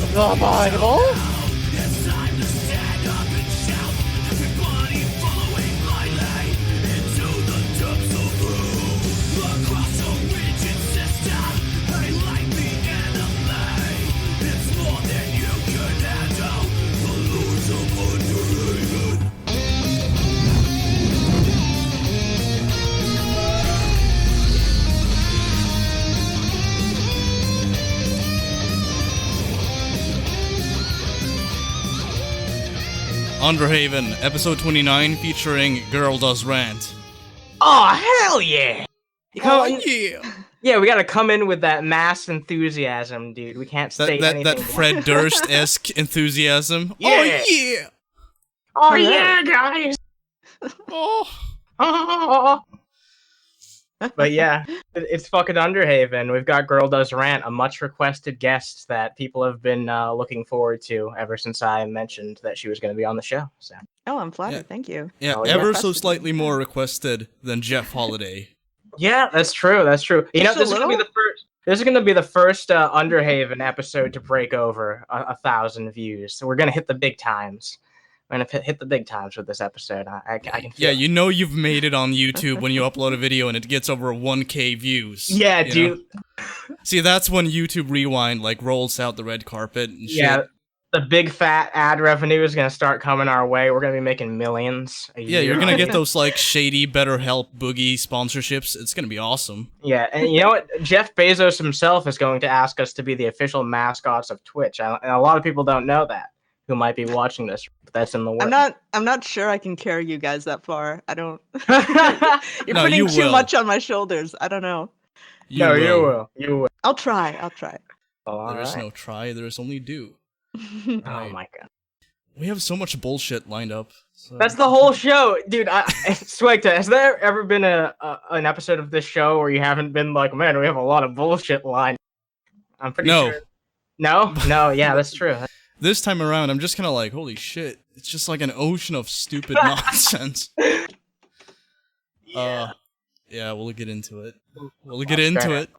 The Bible? Underhaven, episode 29, featuring GirlDoesRant. Oh, hell yeah! Yeah! Yeah, we gotta come in with that mass enthusiasm, dude. We can't state anything. That Fred Durst-esque enthusiasm. Yeah. Oh, yeah! Oh, yeah, guys! Oh. But yeah, it's fucking Underhaven. We've got GirlDoesRant, a much-requested guest that people have been looking forward to ever since I mentioned that she was going to be on the show. So. Oh, I'm flattered. Thank you. Yeah, Oh, ever yeah. so slightly more requested than Jeff Holiday. Yeah, that's true. That's true. You know, Just a this is gonna be little? the first. This is gonna be the first Underhaven episode to break over 1,000 views. So we're gonna hit the big times. We're gonna hit the big times with this episode. I can feel Yeah, it. you know you've made it on YouTube when you upload a video and it gets over 1K views. Yeah, you dude. know? See, that's when YouTube Rewind, like, rolls out the red carpet and shit. Yeah, the big fat ad revenue is gonna start coming our way. We're gonna be making millions. Yeah, you're gonna get those, like, shady BetterHelp Boogie sponsorships. It's gonna be awesome. Yeah, and you know what? Jeff Bezos himself is going to ask us to be the official mascots of Twitch, and a lot of people don't know that who might be watching this. But that's in the works. I'm not sure I can carry you guys that far. I don't. You're No, putting you too will. much on my shoulders. I don't know. You will. You will. I'll try. All There is right. no try, there is only do. Oh my god. We have so much bullshit lined up. So. That's the whole show, dude. Swagta, has there ever been an episode of this show where you haven't been like, man, we have a lot of bullshit lined? I'm pretty No. sure. No, yeah, that's true. This time around, I'm just kind of like, holy shit. It's just like an ocean of stupid nonsense. Yeah. Yeah, we'll get into it. We'll get into it.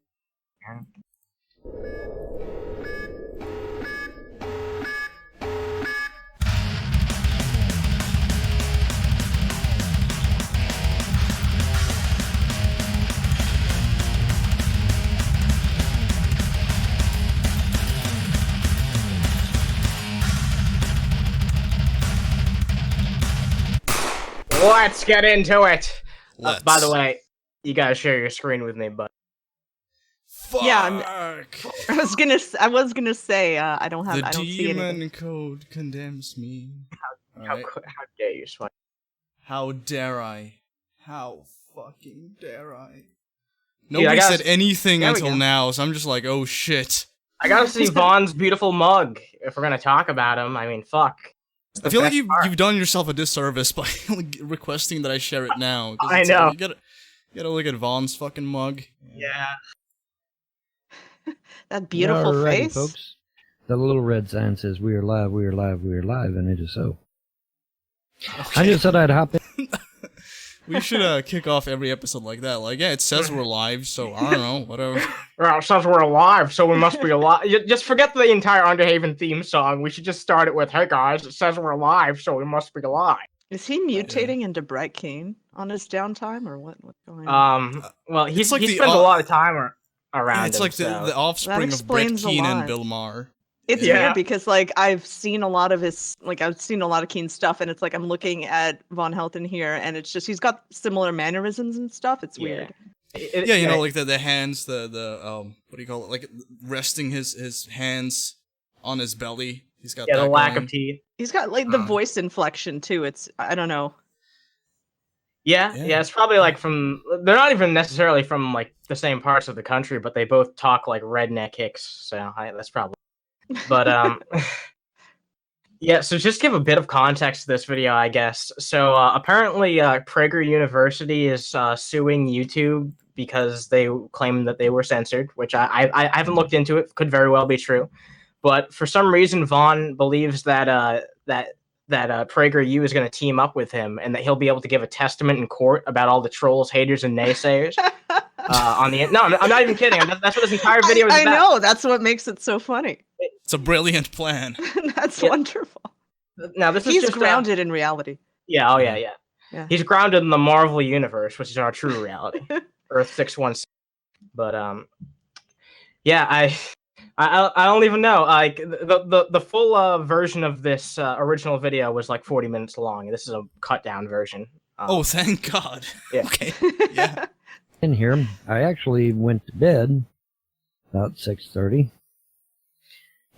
Let's get into it. Let's. By the way, you gotta share your screen with me, but Fuck! Yeah, I was gonna say I don't have. The I don't see anything. demon code condemns me. how Alright. dare you, Swagta? How dare I? How fucking dare I? Dude, Nobody I gotta said anything There we until go. now, so I'm just like, oh shit. I gotta see Vaughn's beautiful mug if we're gonna talk about him. I mean, fuck. It's the I feel like best you've, part. you've done yourself a disservice by requesting that I share it now. 'cause I it's know. Like, you gotta look at Vaughn's fucking mug. Yeah. That beautiful Alrighty, face. folks. The little red sign says, "We are live, we are live, we are live," and it is so. I just thought I'd hop in. We should kick off every episode like that. Like, yeah, it says we're live, so I don't know, whatever. Well, it says we're alive, so we must be alive. Just forget the entire Underhaven theme song. We should just start it with, "Hey guys, it says we're alive, so we must be alive." Is he mutating into Brett Kane on his downtime, or what? What's going on? Well, he It's like spends the a lot of time around Yeah, it's him, like so. the offspring of Brett explains a Keane and lot. Bill Maher. It's Yeah. weird because like I've seen a lot of Keen's stuff, and it's like I'm looking at Von Helton here, and it's just he's got similar mannerisms and stuff. It's weird. Yeah, you know, like the hands, the what do you call it? Like resting his hands on his belly. He's got Yeah, that the lack going. of teeth. He's got like the voice inflection too. It's I don't know. Yeah, Yeah. it's probably like from. They're not even necessarily from like the same parts of the country, but they both talk like redneck hicks. So that's probably. But yeah. So just give a bit of context to this video, I guess. So apparently, Prager University is suing YouTube because they claim that they were censored, which I haven't looked into. It could very well be true, but for some reason, Vaughn believes that Prager U is going to team up with him, and that he'll be able to give a testament in court about all the trolls, haters, and naysayers on the. No, I'm not even kidding. That's what this entire video is I about. know that's what makes it so funny. It's a brilliant plan. That's Yeah. wonderful. Now this is He's just grounded in reality. Yeah. Oh yeah. Yeah. He's grounded in the Marvel universe, which is our true reality, Earth 616. But yeah, I don't even know. Like the full version of this original video was like 40 minutes long. This is a cut down version. Oh, thank God. Yeah. Okay. Yeah. In here, I actually went to bed about 6:30,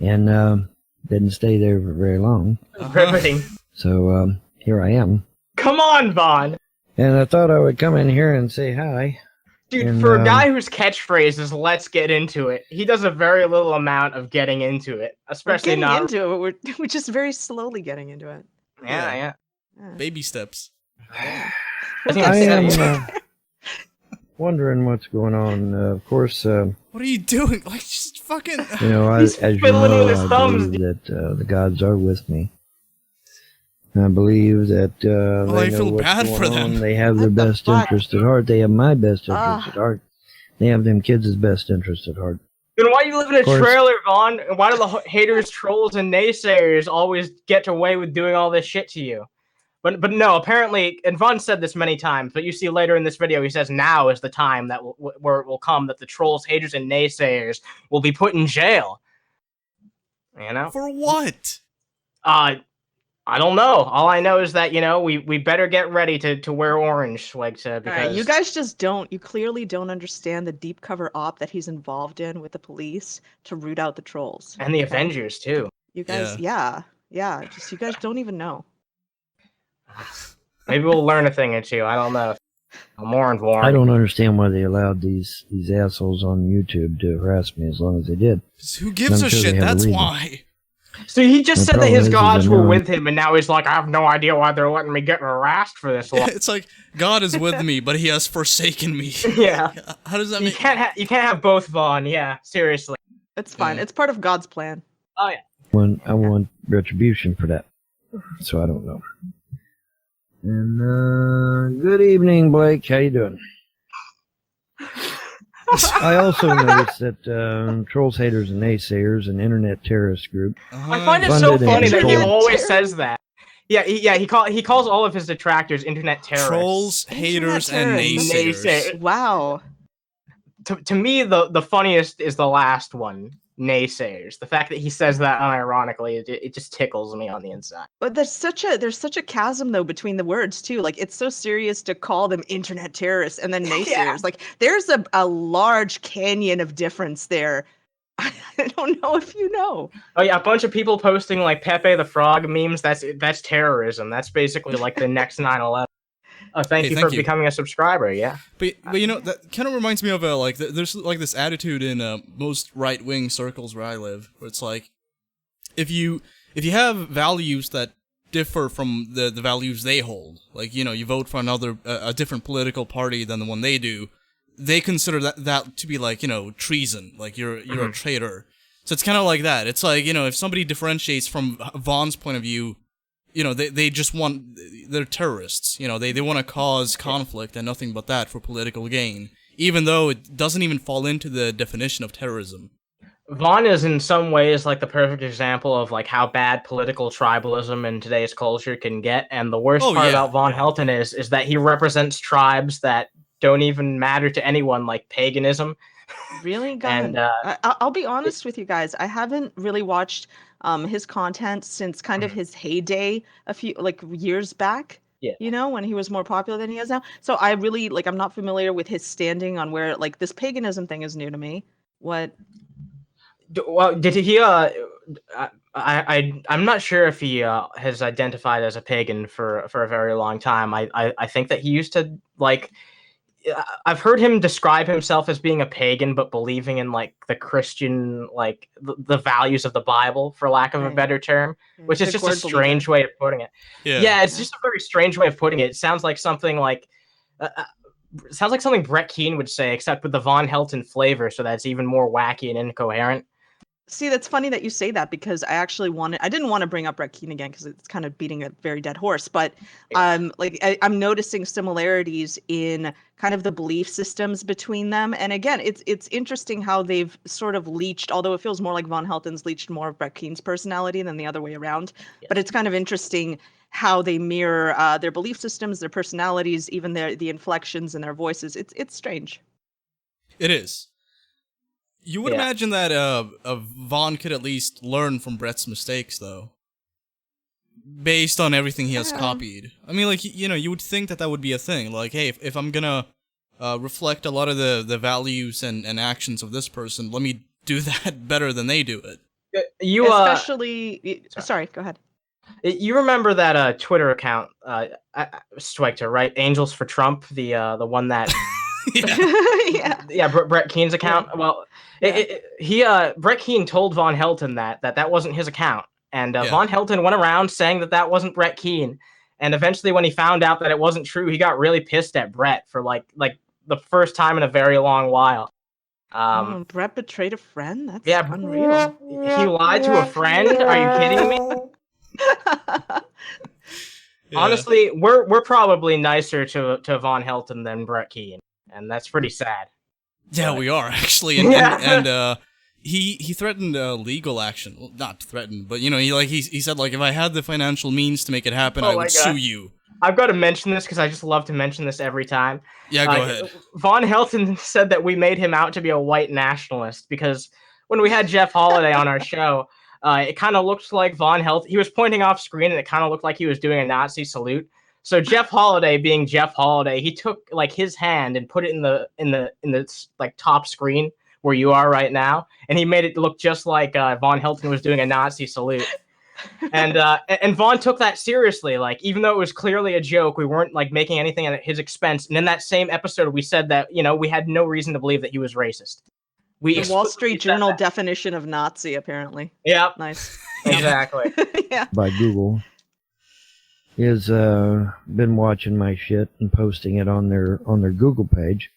and didn't stay there for very long. Riveting. So here I am, Come on, Vaughn. and I thought I would come in here and say hi. Dude, And, for a guy whose catchphrase is "Let's get into it," he does a very little amount of getting into it, We're especially getting not. into it. We're just very slowly getting into it. Yeah. Yeah. Baby steps. I We'll think get I that's there. am wondering what's going on. Of course, What are you doing? Like, just fucking. you know, He's as you fiddling know, with his I thumbs, believe that the gods are with me. I believe that Well, I they know feel what's bad going for them. on. They have their What the best fuck? interest at heart. They have my best interest Ah. at heart. They have them kids' best interest at heart. Then why you live in a Of course. trailer, Vaughn? And why do the haters, trolls, and naysayers always get away with doing all this shit to you? But no, apparently, and Vaughn said this many times, but you see later in this video, he says now is the time that where it will come that the trolls, haters, and naysayers will be put in jail. You know? For what? I don't know. All I know is that, you know, we better get ready to wear orange, like, because... All right, you guys just don't. You clearly don't understand the deep cover op that he's involved in with the police to root out the trolls. And the okay? Avengers, too. You guys, yeah. Just you guys don't even know. Maybe we'll learn a thing or two. I don't know. I'm orange warm. I don't understand why they allowed these assholes on YouTube to harass me as long as they did. 'Cause who gives I'm a sure they shit? have a That's reason. why. So he just The said that problem his is gods I were know- with him, and now he's like, I have no idea why they're letting me get harassed for this long. It's like God is with me, but He has forsaken me. Yeah. How does that You make? can't have both, Vaughn. Yeah, seriously. It's fine. Yeah. It's part of God's plan. Oh yeah. I want retribution for that. So I don't know. And good evening, Blake. How you doing? I also noticed that trolls, haters, and naysayers, an internet terrorist group. I find it so Funded and funny that he controlled. always says that. Yeah, he calls all of his detractors internet terrorists. Trolls, haters, and terrorists. naysayers. Wow. To me, the funniest is the last one, naysayers. The fact that he says that unironically, it just tickles me on the inside. But there's such a chasm though between the words too. Like it's so serious to call them internet terrorists and then naysayers. Yeah. Like there's a large canyon of difference there. I don't know if you know. Oh yeah, a bunch of people posting like Pepe the Frog memes. That's terrorism. That's basically like the next 9/11. Oh, thank Hey, you thank for you. becoming a subscriber. Yeah. But you know that kind of reminds me of like there's like this attitude in most right wing circles where I live, where it's like if you have values that differ from the values they hold, like you know you vote for another a different political party than the one they do, they consider that to be like you know treason, like you're a traitor. So it's kind of like that. It's like you know if somebody differentiates from Vaughn's point of view. You know, they just they're terrorists. You know, they want to cause conflict and nothing but that for political gain, even though it doesn't even fall into the definition of terrorism. Vaughn is in some ways like the perfect example of like how bad political tribalism in today's culture can get. And the worst Oh, part yeah. about Von Helton is that he represents tribes that don't even matter to anyone, like paganism. Really, God. And I'll be honest with you guys. I haven't really watched his content since kind of his heyday a few years back. Yeah. You know, when he was more popular than he is now. So I really I'm not familiar with his standing on where this paganism thing is new to me. What? well, did he? I'm not sure if he has identified as a pagan for a very long time. I think that he used to like. I've heard him describe himself as being a pagan, but believing in like the Christian, like the values of the Bible, for lack of a Right. better term, which is The just a cord strange way of putting it. Yeah. Yeah, it's just a very strange way of putting it. It sounds like something like, sounds like something Brett Keane would say, except with the Von Helton flavor, so that it's even more wacky and incoherent. See, that's funny that you say that because I didn't want to bring up Brett Keane again because it's kind of beating a very dead horse, but I'm noticing similarities in kind of the belief systems between them. And again, it's interesting how they've sort of leached, although it feels more like Von Helton's leached more of Brett Keane's personality than the other way around. Yes. But it's kind of interesting how they mirror their belief systems, their personalities, even the inflections in their voices. It's strange. It is. You would imagine that Vaughn could at least learn from Brett's mistakes, though. Based on everything he has copied. I mean, like, you know, you would think that that would be a thing. Like, hey, if I'm gonna reflect a lot of the values and actions of this person, let me do that better than they do it. Especially... Sorry, go ahead. You remember that Twitter account, Swagter, right? Angels for Trump, the one that... Brett Keane's account. Yeah. Well, Brett Keane told Von Helton that wasn't his account, and Von Helton went around saying that wasn't Brett Keane, and eventually when he found out that it wasn't true, he got really pissed at Brett for like the first time in a very long while. Brett betrayed a friend? That's unreal. He lied to a friend? Are you kidding me? Honestly, we're probably nicer to Von Helton than Brett Keane. And that's pretty sad. Yeah, we are actually, and he threatened legal action. Well, not threatened, but you know, he said like if I had the financial means to make it happen, I would sue you. I've got to mention this because I just love to mention this every time. Yeah, go ahead. Von Helton said that we made him out to be a white nationalist because when we had Jeff Holiday on our show, it kind of looked like Von Helton. He was pointing off screen, and it kind of looked like he was doing a Nazi salute. So Jeff Holiday, being Jeff Holiday, he took like his hand and put it in the like top screen where you are right now, and he made it look just like Von Helton was doing a Nazi salute. And Von took that seriously. Like even though it was clearly a joke, we weren't like making anything at his expense. And in that same episode, we said that we had no reason to believe that he was racist. The Wall Street Journal definition of Nazi, apparently. Yeah. Nice. Exactly. Yeah. By Google. Is been watching my shit and posting it on their Google page.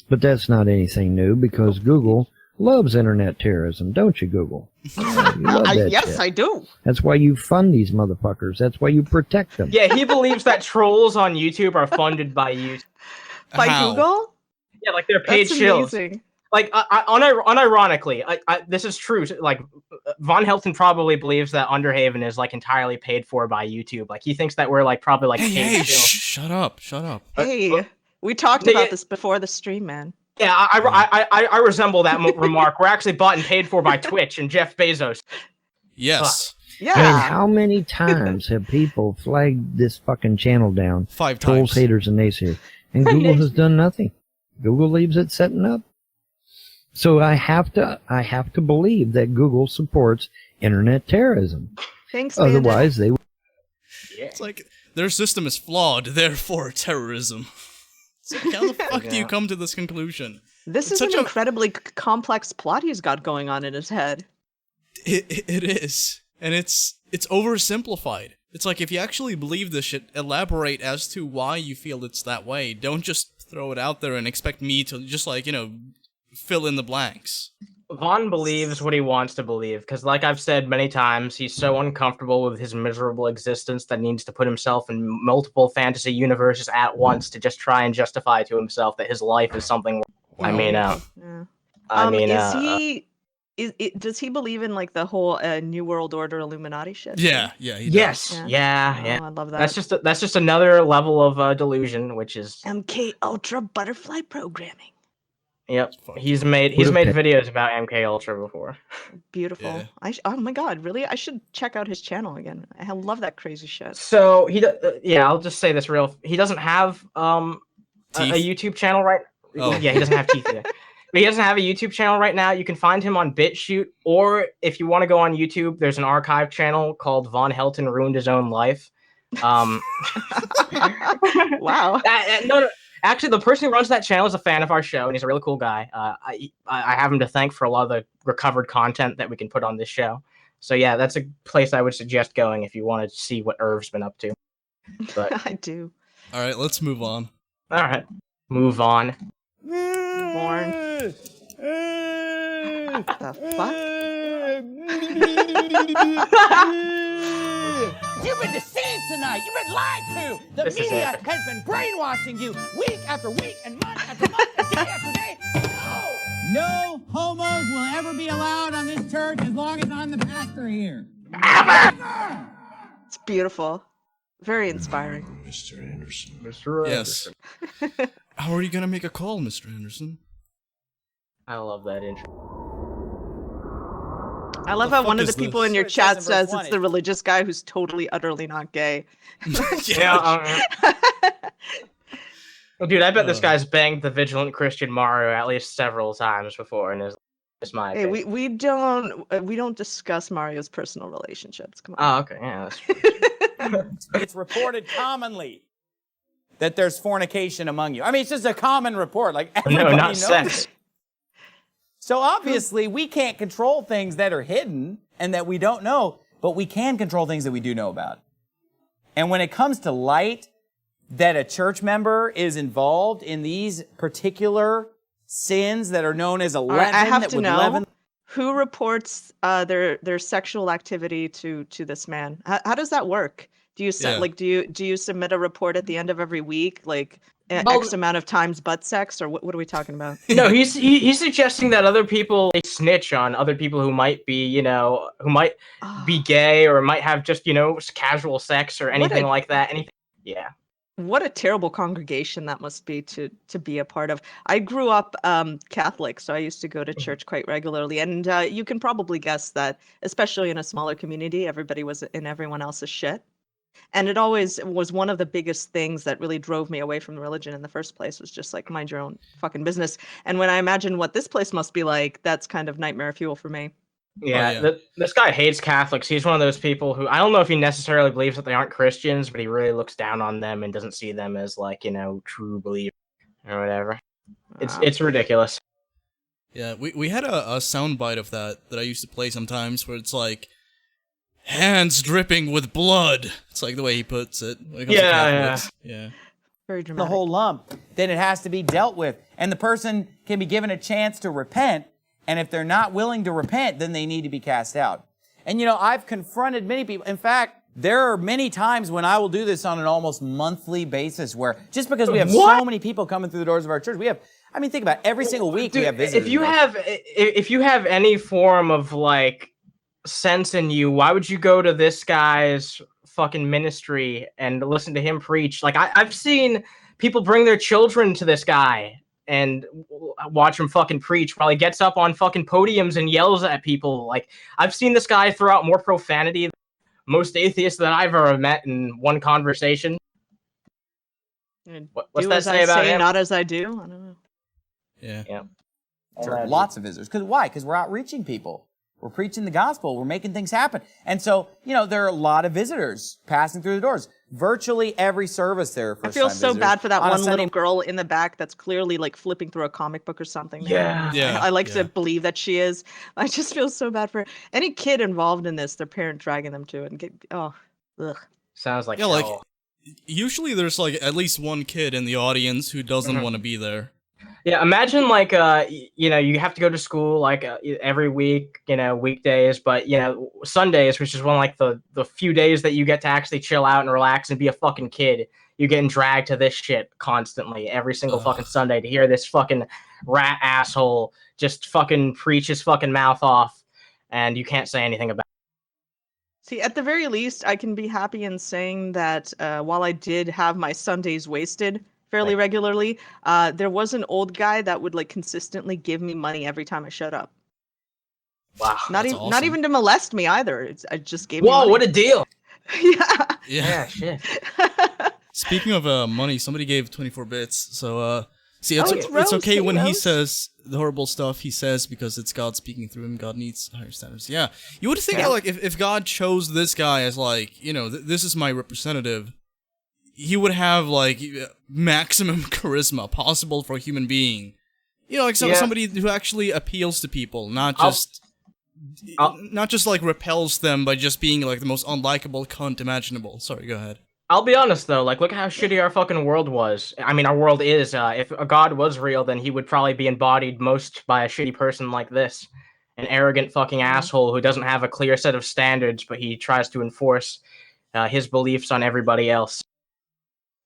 But that's not anything new because Google loves internet terrorism, don't you, Google? You love that yes, shit. I do. That's why you fund these motherfuckers. That's why you protect them. Yeah, he believes that trolls on YouTube are funded by YouTube. By Google? Yeah, like they're paid shills. Amazing. Like, unironically, this is true. Like, Von Helton probably believes that Underhaven is like entirely paid for by YouTube. Like, he thinks that we're like probably like. Hey, shut up. Hey, we talked about this before the stream, man. Yeah, I resemble that remark. We're actually bought and paid for by Twitch and Jeff Bezos. Yes. Yeah. I mean, how many times have people flagged this fucking channel down? 5 times. Trolls, haters, and naysayers, and Google has done nothing. Google leaves it setting up. So I have to believe that Google supports internet terrorism. Thanks, Otherwise, they would. It's like their system is flawed, therefore terrorism. So how the fuck do you come to this conclusion? This is an incredibly complex plot he's got going on in his head. It is, and it's oversimplified. It's like if you actually believe this shit, elaborate as to why you feel it's that way. Don't just throw it out there and expect me to just like fill in the blanks. Vaughn believes what he wants to believe, because like I've said many times, he's so uncomfortable with his miserable existence that he needs to put himself in multiple fantasy universes at once to just try and justify to himself that his life is something. Wow. Does he believe in like the whole New World Order Illuminati shit? Yeah, he does. Yes, yeah. I love that. That's just another level of delusion, which is MK Ultra butterfly programming. Yep, he's made videos about MK Ultra before. Beautiful. Yeah. Oh my god, really? I should check out his channel again. I love that crazy shit. So I'll just say this real. He doesn't have a YouTube channel right. Oh. Yeah, he doesn't have teeth yet. But he doesn't have a YouTube channel right now. You can find him on BitChute, or if you want to go on YouTube, there's an archive channel called Von Helton Ruined His Own Life. Wow. No. Actually, the person who runs that channel is a fan of our show, and he's a really cool guy. I have him to thank for a lot of the recovered content that we can put on this show. So yeah, that's a place I would suggest going if you want to see what Irv's been up to. But I do. All right, let's move on. All right, move on. Born. The fuck? You've been deceived tonight. You've been lied to. The This is media it. has been brainwashing you week after week and month after month and day after day. No homos will ever be allowed on this church as long as I'm the pastor here. It's beautiful. Very inspiring. Mr. Anderson. Mr. Yes. How are you gonna make a call, Mr. Anderson? I love that intro. I love The how one fuck of the is people this? in your That's what it chat says in says verse it's 20. the religious guy who's totally, utterly not gay. Yeah, dude, I bet this guy's banged the vigilant Christian Mario at least several times before in his. It's my Hey, opinion. we don't discuss Mario's personal relationships. Come on. Oh, okay, yeah, that's true. It's reported commonly that there's fornication among you. I mean, it's just a common report. Like everybody No, not knows sex. it. So obviously, we can't control things that are hidden and that we don't know, but we can control things that we do know about. And when it comes to light, that a church member is involved in these particular sins that are known as All leaven. right, I have that to would know leaven- who reports their sexual activity to this man. How does that work? Do you Yeah. like do you submit a report at the end of every week, like Well- X amount of times butt sex, or what are we talking about? No, he's suggesting that other people they snitch on other people who might be, who might be gay or might have just, casual sex or anything like that. Anything. Yeah. What a terrible congregation that must be to be a part of. I grew up Catholic, so I used to go to church quite regularly, and you can probably guess that, especially in a smaller community, everybody was in everyone else's shit. And it always was one of the biggest things that really drove me away from religion in the first place, was just like, mind your own fucking business. And when I imagine what this place must be like, that's kind of nightmare fuel for me. Yeah, yeah. This guy hates Catholics. He's one of those people who I don't know if he necessarily believes that they aren't Christians, but he really looks down on them and doesn't see them as like, true believers or whatever. It's ridiculous. Yeah, we had a soundbite of that I used to play sometimes where it's like, hands dripping with blood. It's like the way he puts it. When it comes to Catholics. Yeah. Very the dramatic. whole lump, then it has to be dealt with. And the person can be given a chance to repent, and if they're not willing to repent, then they need to be cast out. And I've confronted many people. In fact, there are many times when I will do this on an almost monthly basis where just because we have so many people coming through the doors of our church, think about it, every single week we have visitors. If you have any form of like sense in you, why would you go to this guy's fucking ministry and listen to him preach? Like I've seen people bring their children to this guy and watch him fucking preach while he gets up on fucking podiums and yells at people. Like I've seen this guy throw out more profanity than most atheists that I've ever met in one conversation. What's do that as say I about say, him? not as I do. I don't know. Yeah. Lots of visitors. Why? Because we're outreaching people. We're preaching the gospel. We're making things happen. And so, there are a lot of visitors passing through the doors. Virtually every service there are I feel first-time so visitors. bad for that On a one Sunday- little girl in the back that's clearly like flipping through a comic book or something. Yeah. Yeah. I like to yeah. believe that she is. I just feel so bad for any kid involved in this, their parent dragging them to it and ugh. Sounds like Yeah, like hell. usually there's like at least one kid in the audience who doesn't want to be there. Yeah, imagine like you have to go to school like every week, weekdays, but Sundays, which is one like the few days that you get to actually chill out and relax and be a fucking kid. You're getting dragged to this shit constantly every single fucking Sunday to hear this fucking rat asshole just fucking preach his fucking mouth off, and you can't say anything about it. See, at the very least, I can be happy in saying that while I did have my Sundays wasted fairly regularly, there was an old guy that would like consistently give me money every time I showed up. Wow. Not That's even not awesome. even to molest me either. I just gave me Whoa, money. what a deal. Yeah. Yeah, shit. Speaking of money, somebody gave 24 bits. So see, Oh, it's it's it's Rose. okay Hey, when he Rose. says the horrible stuff he says because it's God speaking through him. God needs higher standards. Yeah, you would think that, like if God chose this guy as like this is my representative, he would have like maximum charisma possible for a human being. Like somebody who actually appeals to people, not just like repels them by just being like the most unlikable cunt imaginable. Sorry, go ahead. I'll be honest though, like look how shitty our fucking world was. I mean, our world is. If a god was real, then he would probably be embodied most by a shitty person like this. an arrogant fucking asshole who doesn't have a clear set of standards, but he tries to enforce his beliefs on everybody else.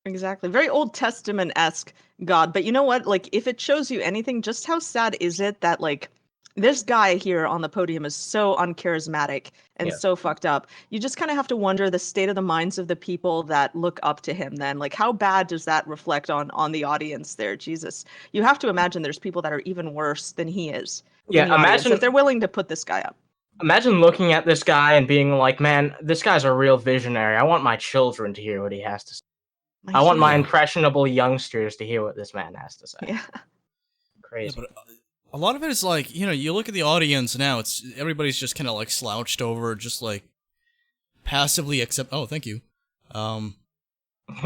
Exactly. Very Old Testament-esque God. But you know what? Like, if it shows you anything, just how sad is it that, like, this guy here on the podium is so uncharismatic and so fucked up. You just kind of have to wonder the state of the minds of the people that look up to him then. Like, how bad does that reflect on the audience there? Jesus. You have to imagine there's people that are even worse than he is. Yeah, imagine if they're willing to put this guy up. Imagine looking at this guy and being like, man, this guy's a real visionary. I want my children to hear what he has to say. I want my impressionable youngsters to hear what this man has to say. Yeah. Crazy. Yeah, but a lot of it is like, you know, you look at the audience now, it's everybody's just kind of like slouched over, just like passively accept. Oh, thank you.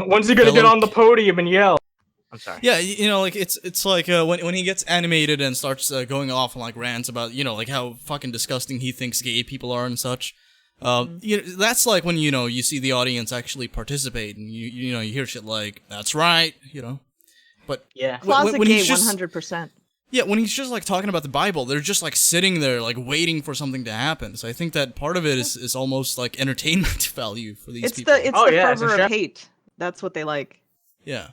When's he gonna get on the podium and yell? I'm sorry. Yeah, you know, like it's like when he gets animated and starts going off on like rants about, you know, like how fucking disgusting he thinks gay people are and such. You know, that's like when, you know, you see the audience actually participate and you know, you hear shit like, that's right, you know. But yeah, closet when gay, he's just 100%. Yeah, when he's just like talking about the Bible, they're just like sitting there like waiting for something to happen. So I think that part of it is almost like entertainment value for these people. It's the fervor of hate. That's what they like. Yeah.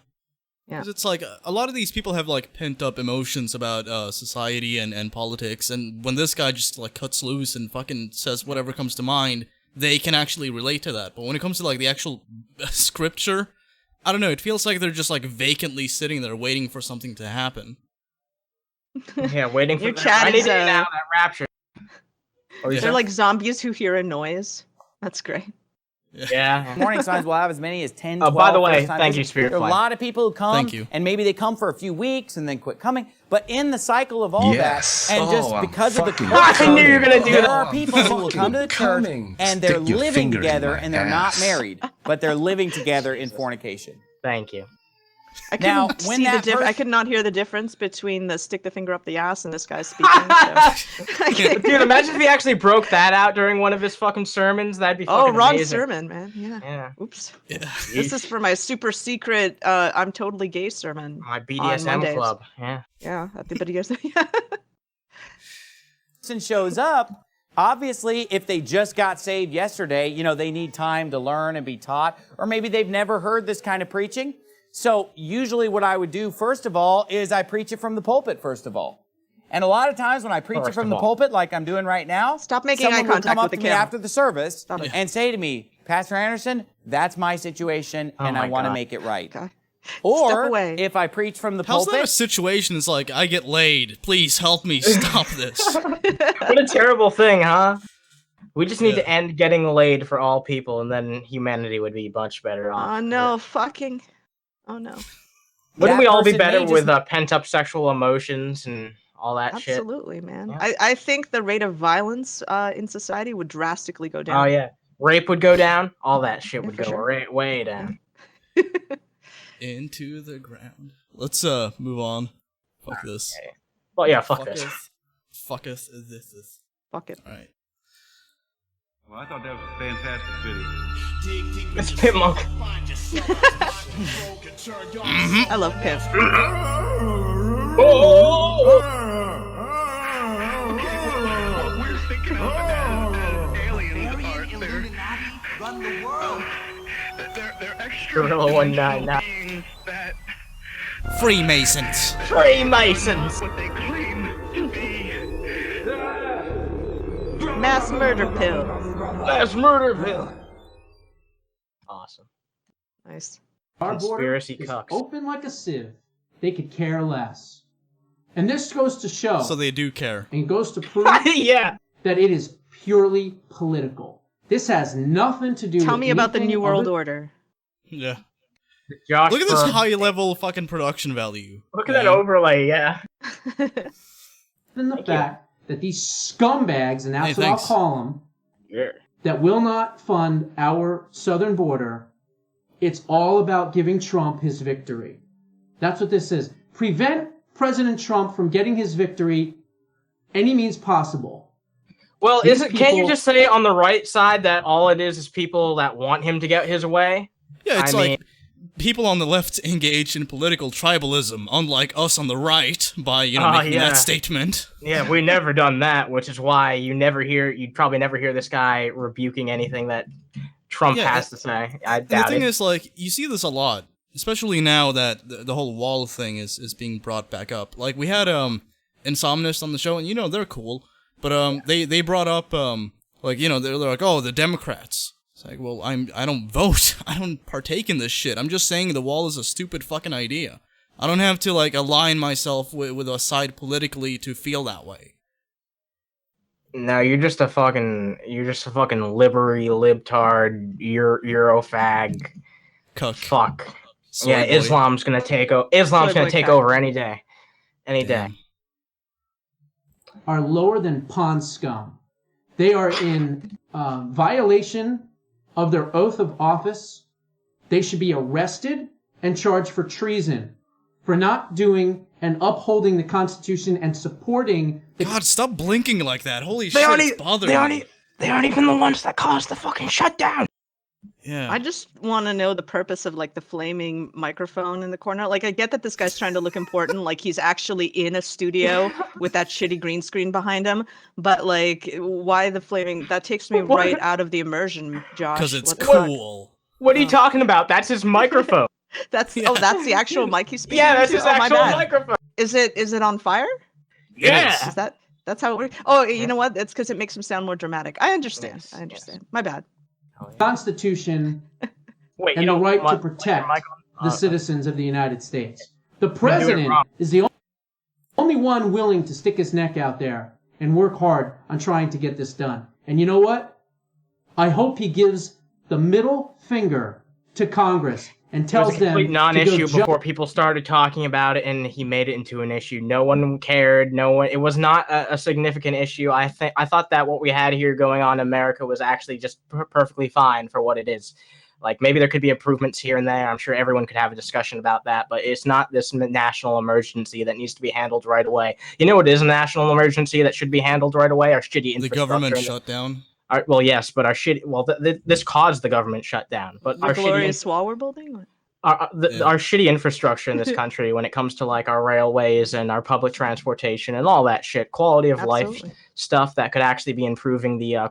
Yeah. 'Cause it's like a lot of these people have like pent up emotions about society and politics, and when this guy just like cuts loose and fucking says whatever comes to mind, they can actually relate to that. But when it comes to like the actual scripture, I don't know, it feels like they're just like vacantly sitting there waiting for something to happen. Yeah, waiting for Your chat is now, that rapture. They're like zombies who hear a noise. That's great. Yeah. Morning signs will have as many as 10, 12. By the way, first-time thank you, visitors. Spirit There are a Flag. lot of people who come, Thank you. and maybe they come for a few weeks and then quit coming. But in the cycle of all Yes. that, and just Oh, I'm because of the fucking I knew you were gonna do there that. are people who will come to the church coming. and they're Stick your living finger in together my and they're not ass. married, but they're living together in fornication. Thank you. I Now, couldn't when see that I could not hear the difference between the stick the finger up the ass and this guy speaking. So. Dude, imagine if he actually broke that out during one of his fucking sermons. That'd be Oh, fucking wrong amazing. sermon, man. Yeah. Yeah. Oops. Yeah. This is for my super secret I'm totally gay sermon. My on BDSM Mondays. club. Yeah. Yeah, at the BDSM. Person shows up, obviously, if they just got saved yesterday, you know, they need time to learn and be taught, or maybe they've never heard this kind of preaching. So usually what I would do, first of all, is I preach it from the pulpit, first of all. And a lot of times when I preach it from the pulpit, like I'm doing right now, Stop making someone eye will contact come up with the to me camera. after the service Stop it. and say to me, Pastor Anderson, that's my situation, and I my want to God. make it right. Okay. Or Step away. if I preach from the How's that a pulpit, situation? It's like, I get laid. Please help me stop this. What a terrible thing, huh? We just need to end getting laid for all people, and then humanity would be much better off. Oh no, fucking. Oh no. Wouldn't that we all be person better may just- with pent-up sexual emotions and all that shit? Absolutely, man. Yeah. I think the rate of violence in society would drastically go down. Oh, yeah. Rape would go down. All that shit would for go sure. way down. Into the ground. Let's move on. Fuck this. Well, yeah, fuck this. Fucketh this is. Fuck it. Alright. Well, I thought that was a fantastic video. It's Pit Monk. I love Pip. We're thinking of aliens Run the world. they're extra Gorilla 199. beings that Freemasons. Freemasons. what they claim to be. Mass murder pill. That's Murderville. Awesome. Nice. Our border Conspiracy is cucks. open like a sieve. They could care less. And this goes to show, So they do care. and goes to prove Yeah. that it is purely political. This has nothing to do with Tell me about the anything New World other- Order. Yeah. Josh Look at this Brolin. high level fucking production value. Look at that overlay, yeah. than the fact that these scumbags, and that's Hey, what I'll thanks. call them, Yeah. that will not fund our southern border, it's all about giving Trump his victory. That's what this is. Prevent President Trump from getting his victory any means possible. Well, These can't you people- just say on the right side that all it is people that want him to get his way? Yeah, it's I like mean- people on the left engage in political tribalism, unlike us on the right, by, you know, making that statement. Yeah, we never done that, which is why you'd probably never hear this guy rebuking anything that Trump has to say. I doubt it. And the thing is, like, you see this a lot, especially now that the whole wall thing is being brought back up. Like, we had Insomnist on the show, and, you know, they're cool, but they brought up, like, you know, they're like, oh, the Democrats. It's like, well, I don't vote. I don't partake in this shit. I'm just saying the wall is a stupid fucking idea. I don't have to, like, align myself with a side politically to feel that way. No, you're just a fucking liberty libtard, Eurofag. Cuck. Fuck. Soy yeah, boy. Islam's gonna take over any day. Any day. Are lower than pond scum. They are in violation of their oath of office. They should be arrested and charged for treason for not doing and upholding the Constitution and supporting the... God, stop blinking like that. Holy shit, it's bothering me. They aren't even the ones that caused the fucking shutdown. Yeah. I just want to know the purpose of like the flaming microphone in the corner. Like, I get that this guy's trying to look important, like he's actually in a studio with that shitty green screen behind him. But like, why the flaming? That takes me right out of the immersion, Josh. Because it's What the fuck? cool. What are you talking about? That's his microphone. That's that's the actual mic he's speaking Yeah, that's into? his Oh, my actual bad. microphone. Is it on fire? Yeah. Is that's how it works? Oh, you know what? It's because it makes him sound more dramatic. I understand. I understand. My bad. Constitution Wait, and you the don't right to want protect your mic on? the citizens of the United States. The doing it president wrong. is the only one willing to stick his neck out there and work hard on trying to get this done. And you know what? I hope he gives the middle finger to Congress and It was tells a them complete non-issue to go before people started talking about it, and he made it into an issue. No one cared. It was not a significant issue. I thought that what we had here going on in America was actually just perfectly fine for what it is. Like, maybe there could be improvements here and there. I'm sure everyone could have a discussion about that, but it's not this national emergency that needs to be handled right away. You know what is a national emergency that should be handled right away? Our shitty infrastructure. The government shutdown. Well, yes, but our shit. Well, this caused the government shutdown. But The our glorious wall we're building? our shitty infrastructure in this country, when it comes to like our railways and our public transportation and all that shit, quality of life stuff that could actually be improving the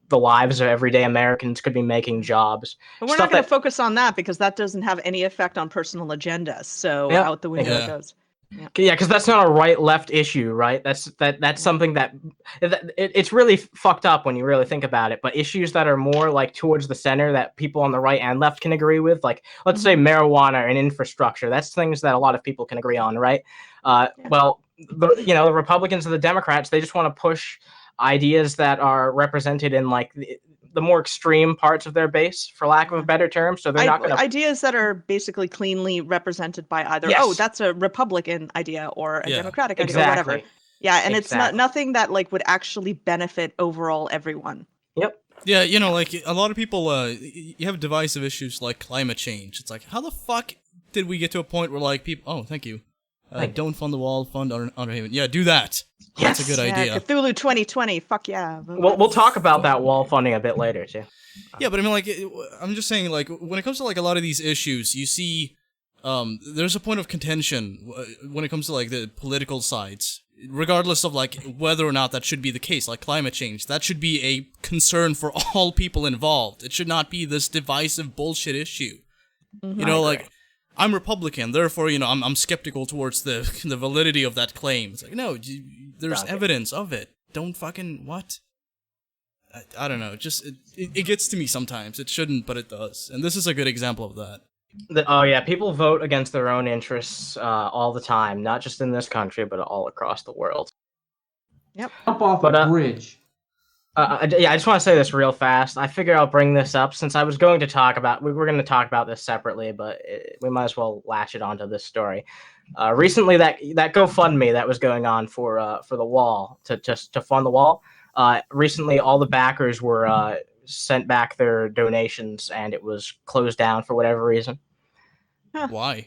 the lives of everyday Americans, could be making jobs. But we're not going to focus on that because that doesn't have any effect on personal agendas. So out the window it goes. Yeah, because that's not a right-left issue, right? That's something that it's really fucked up when you really think about it. But issues that are more like towards the center that people on the right and left can agree with, like let's say marijuana and infrastructure, that's things that a lot of people can agree on, right? Well, the Republicans and the Democrats, they just want to push ideas that are represented in like the more extreme parts of their base, for lack of a better term. So they're not going to... Ideas that are basically cleanly represented by either, that's a Republican idea or a Democratic idea or whatever. Yeah, and it's nothing that like would actually benefit overall everyone. Yep. Yeah, like a lot of people, you have divisive issues like climate change. It's like, how the fuck did we get to a point where like people... Oh, thank you. Don't fund the wall, fund Underhaven. Yeah, do that. That's a good idea. Cthulhu 2020, fuck yeah. We'll talk about that wall funding a bit later, too. Yeah, but I mean, like, I'm just saying, like, when it comes to, like, a lot of these issues, you see, there's a point of contention when it comes to, like, the political sides, regardless of, like, whether or not that should be the case, like climate change. That should be a concern for all people involved. It should not be this divisive bullshit issue. Like... I'm Republican, therefore, I'm skeptical towards the validity of that claim. It's like, no, there's evidence of it. Don't fucking, what? I don't know, just, it gets to me sometimes. It shouldn't, but it does. And this is a good example of that. People vote against their own interests all the time, not just in this country, but all across the world. Yep. Jump off a bridge. I just want to say this real fast. I figure I'll bring this up since I was going to talk about... We were going to talk about this separately, but we might as well latch it onto this story. Recently, that GoFundMe that was going on for the wall, to fund the wall, recently all the backers were sent back their donations, and it was closed down for whatever reason. Why?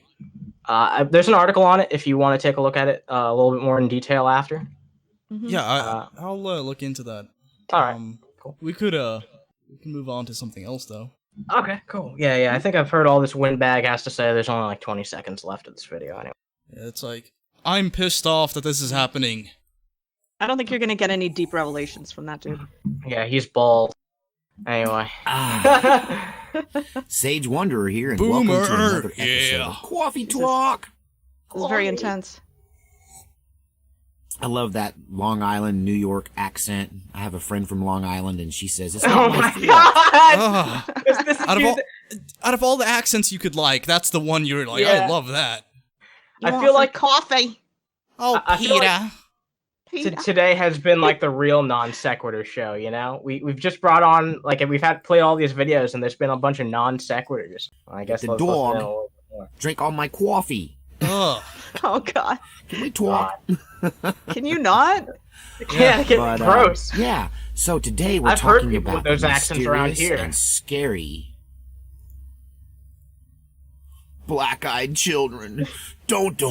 There's an article on it if you want to take a look at it a little bit more in detail after. Yeah, I'll look into that. All right. Cool. We can move on to something else though. Okay, cool. Yeah. I think I've heard all this windbag has to say. There's only like 20 seconds left of this video anyway. Yeah, it's like, I'm pissed off that this is happening. I don't think you're gonna get any deep revelations from that dude. Yeah, he's bald. Anyway. Sage Wanderer here, and Boomer, welcome to another episode yeah. of Coffee Talk. This is very intense. I love that Long Island, New York accent. I have a friend from Long Island, and she says, it's Oh not my my fault. god! Ugh. This is out of all the accents you could like, that's the one you're like, Yeah. I love that. You I want feel some like coffee. Oh, I feel like- Peter. Today has been like the real non sequitur show, you know? We've just brought on, like, we've had play all these videos, and there's been a bunch of non sequiturs. I guess The let's dog. in a little bit more. Drink all my coffee. Ugh. Oh God. Can we talk? Can you not? Yeah, get But, gross. yeah, so today we're I've heard talking people about with those the accents around mysterious here. and scary black-eyed children. Don't.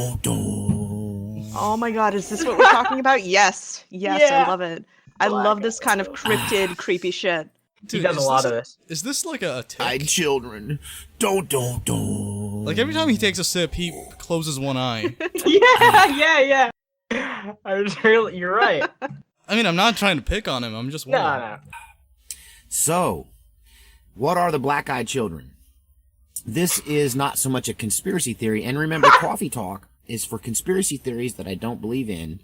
Oh my God, is this what we're talking about? Yes. Yes, Yeah. I love it. I love this kind of cryptid, creepy shit. He does a lot of this. Is this like a tick? Eyed children. Don't. Like every time he takes a sip, he closes one eye. Yeah. You're right. I mean, I'm not trying to pick on him. I'm just wondering. No. So, what are the black-eyed children? This is not so much a conspiracy theory, and remember, Coffee Talk is for conspiracy theories that I don't believe in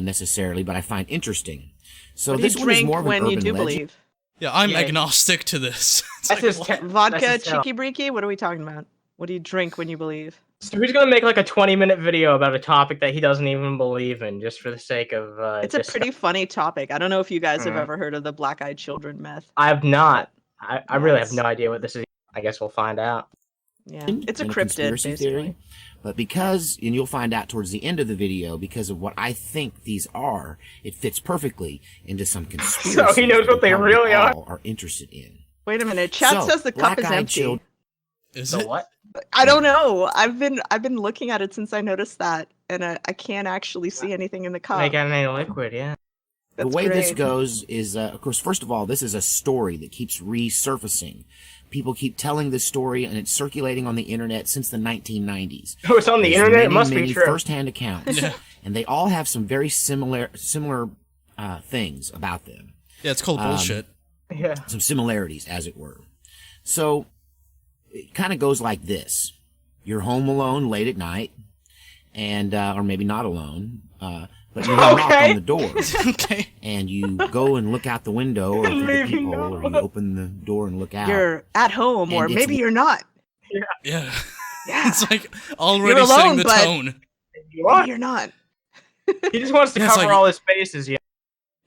necessarily, but I find interesting. So What do this you one is drink more of an when urban you do legend. believe? Yeah, I'm Yeah. agnostic to this. It's That's like, his what? Vodka, That's his cheeky breaky? What are we talking about? What do you drink when you believe? So he's gonna make like a 20-minute video about a topic that he doesn't even believe in, just for the sake of. It's a just- pretty funny topic. I don't know if you guys have Mhm. ever heard of the black-eyed children myth. I have not. I really have Yes. no idea what this is. I guess we'll find out. Yeah, it's a and cryptid, conspiracy basically. theory. But because, and you'll find out towards the end of the video, because of what I think these are, it fits perfectly into some conspiracy. he knows what they really are. All are interested in. Wait a minute. Chat So, says the cup is black-eyed empty. children- Is So it? what? I don't know. I've been looking at it since I noticed that, and I can't actually see anything in the cup. Make out any liquid? Yeah. The That's way this great. goes is, of course, first of all, this is a story that keeps resurfacing. People keep telling this story, and it's circulating on the internet since the 1990s. Oh, it's on the There's internet. It many, must many be true. first-hand accounts, Yeah. and they all have some very similar things about them. Yeah, it's called bullshit. Yeah. Some similarities, as it were. So it kind of goes like this: you're home alone late at night, and or maybe not alone, but you knock Okay. on the door, Okay. and you go and look out the window or through the Maybe peephole, or you not. open the door and look out. You're at home, or And it's- maybe you're not. Yeah. Yeah. It's like already You're setting alone, the but- tone. You are. You're not. He just wants to Yeah, it's cover like- all his bases. Yeah.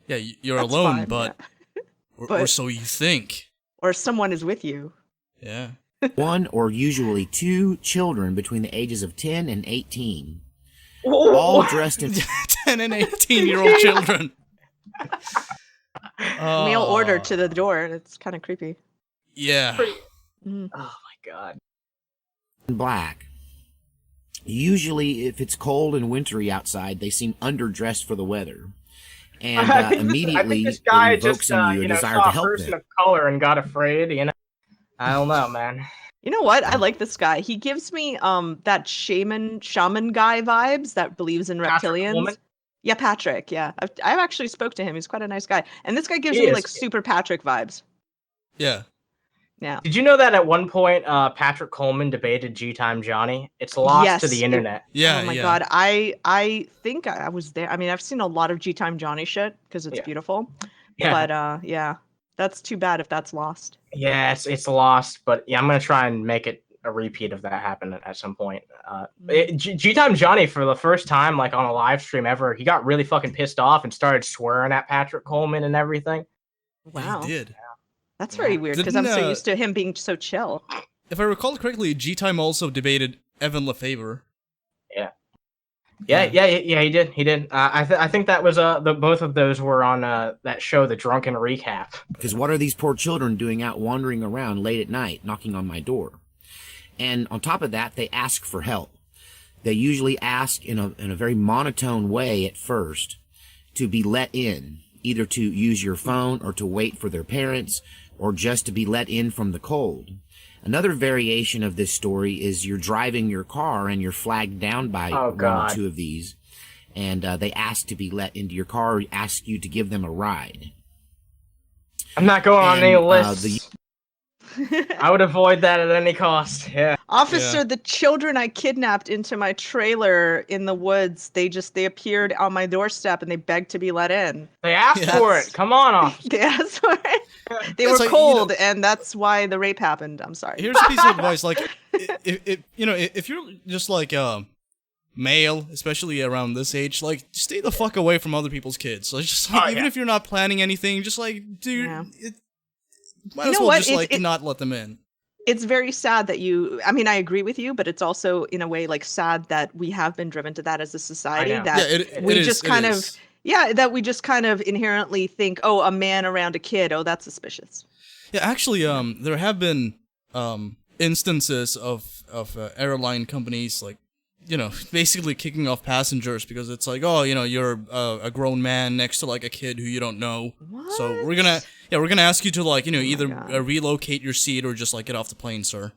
Yeah, you're That's alone, fine, but, yeah. or But- so you think. Or someone is with you. Yeah. One or usually two children between the ages of 10 and 18, all dressed in 10 and 18-year-old children. Mail order to the door. It's kind of creepy. Yeah. Mm. Oh my god. black. Usually, if it's cold and wintry outside, they seem underdressed for the weather. And I think immediately this guy it invokes just in you a you know, desire saw to a help person them. of color and got afraid. You know. I don't know, man. You know what? I like this guy. He gives me that shaman guy vibes that believes in Patrick reptilians. Coleman? Yeah, Patrick. Yeah, I've actually spoke to him. He's quite a nice guy. And this guy gives He me is, like yeah. super Patrick vibes. Yeah. Yeah. Did you know that at one point Patrick Coleman debated G Time Johnny? It's lost Yes, to the it- internet. Yeah. Oh my yeah. god, I think I was there. I mean, I've seen a lot of G Time Johnny shit because it's Yeah. beautiful. Yeah. But yeah, that's too bad if that's lost. Yeah, it's lost, but yeah, I'm gonna try and make it a repeat of that happen at some point. G Time Johnny, for the first time, like on a live stream ever, he got really fucking pissed off and started swearing at Patrick Coleman and everything. Yeah, Wow, he did. that's very weird because I'm Didn't, so used to him being so chill. If I recall correctly, G-Time also debated Evan LeFavor. Yeah, he did. He did. I think that was the both of those were on that show, The Drunken Recap. Because what are these poor children doing out wandering around late at night, knocking on my door? And on top of that, they ask for help. They usually ask in a very monotone way at first to be let in, either to use your phone or to wait for their parents or just to be let in from the cold. Another variation of this story is you're driving your car and you're flagged down by one or two of these, and they ask to be let into your car or ask you to give them a ride. I'm not going on any lists. I would avoid that at any cost. Yeah. Officer, the children I kidnapped into my trailer in the woods, they appeared on my doorstep and they begged to be let in. They asked for it. Come on, officer. They asked for it. They were cold, and that's why the rape happened. I'm sorry. Here's a piece of advice: like, if you're just like male, especially around this age, like, stay the fuck away from other people's kids. So it's just like, even if you're not planning anything, just like, dude, might as well just like not let them in. It's very sad that I mean, I agree with you, but it's also in a way like sad that we have been driven to that as a society. That we just kind of inherently think, oh, a man around a kid, oh, that's suspicious. Yeah, actually, there have been instances of airline companies like, basically kicking off passengers because it's like, oh, you're a grown man next to like a kid who you don't know. What? So we're gonna ask you to like, either relocate your seat or just like get off the plane, sir.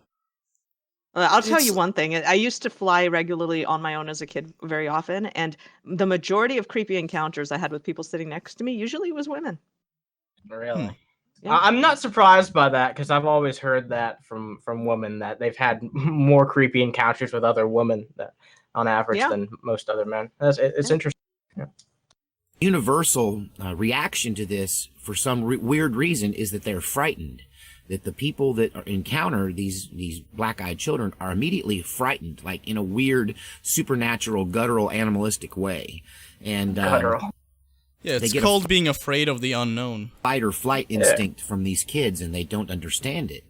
I'll tell you one thing. I used to fly regularly on my own as a kid very often, and the majority of creepy encounters I had with people sitting next to me usually was women. Really? Yeah. I'm not surprised by that because I've always heard that from women that they've had more creepy encounters with other women on average than most other men. It's interesting. Yeah. Universal reaction to this, for some weird reason, is that they're frightened. That the people that encounter these black-eyed children are immediately frightened, like in a weird, supernatural, guttural, animalistic way. And guttural. Yeah, it's called being afraid of the unknown. Fight or flight instinct from these kids, and they don't understand it.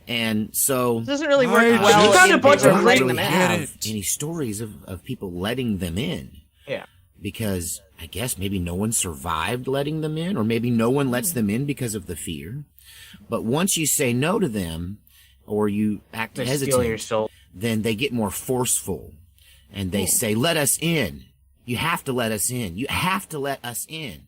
And so it doesn't really work well. I don't really have any stories of people letting them in. Yeah. Because I guess maybe no one survived letting them in, or maybe no one lets them in because of the fear. But once you say no to them, or you act hesitant, then they get more forceful. And they say, let us in. You have to let us in. You have to let us in.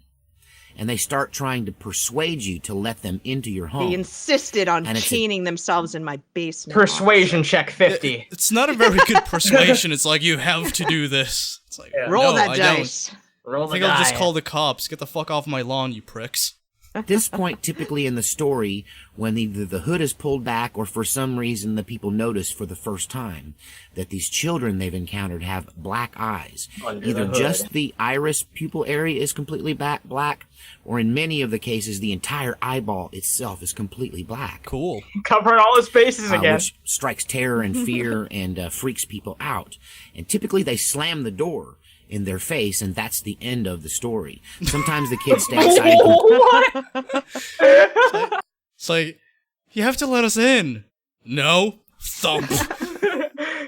And they start trying to persuade you to let them into your home. They insisted on chaining themselves in my basement. Persuasion check 50. It's not a very good persuasion. It's like, you have to do this. It's like, roll that dice. Roll the I think I'll just call the cops. Get the fuck off my lawn, you pricks. At this point, typically in the story, when either the hood is pulled back or for some reason the people notice for the first time that these children they've encountered have black eyes. Either just the iris pupil area is completely black, or in many of the cases, the entire eyeball itself is completely black. Cool. Covering all his bases again. Which strikes terror and fear and freaks people out. And typically they slam the door in their face, and that's the end of the story. Sometimes the kids stay outside. It's like, you have to let us in. No. Thump.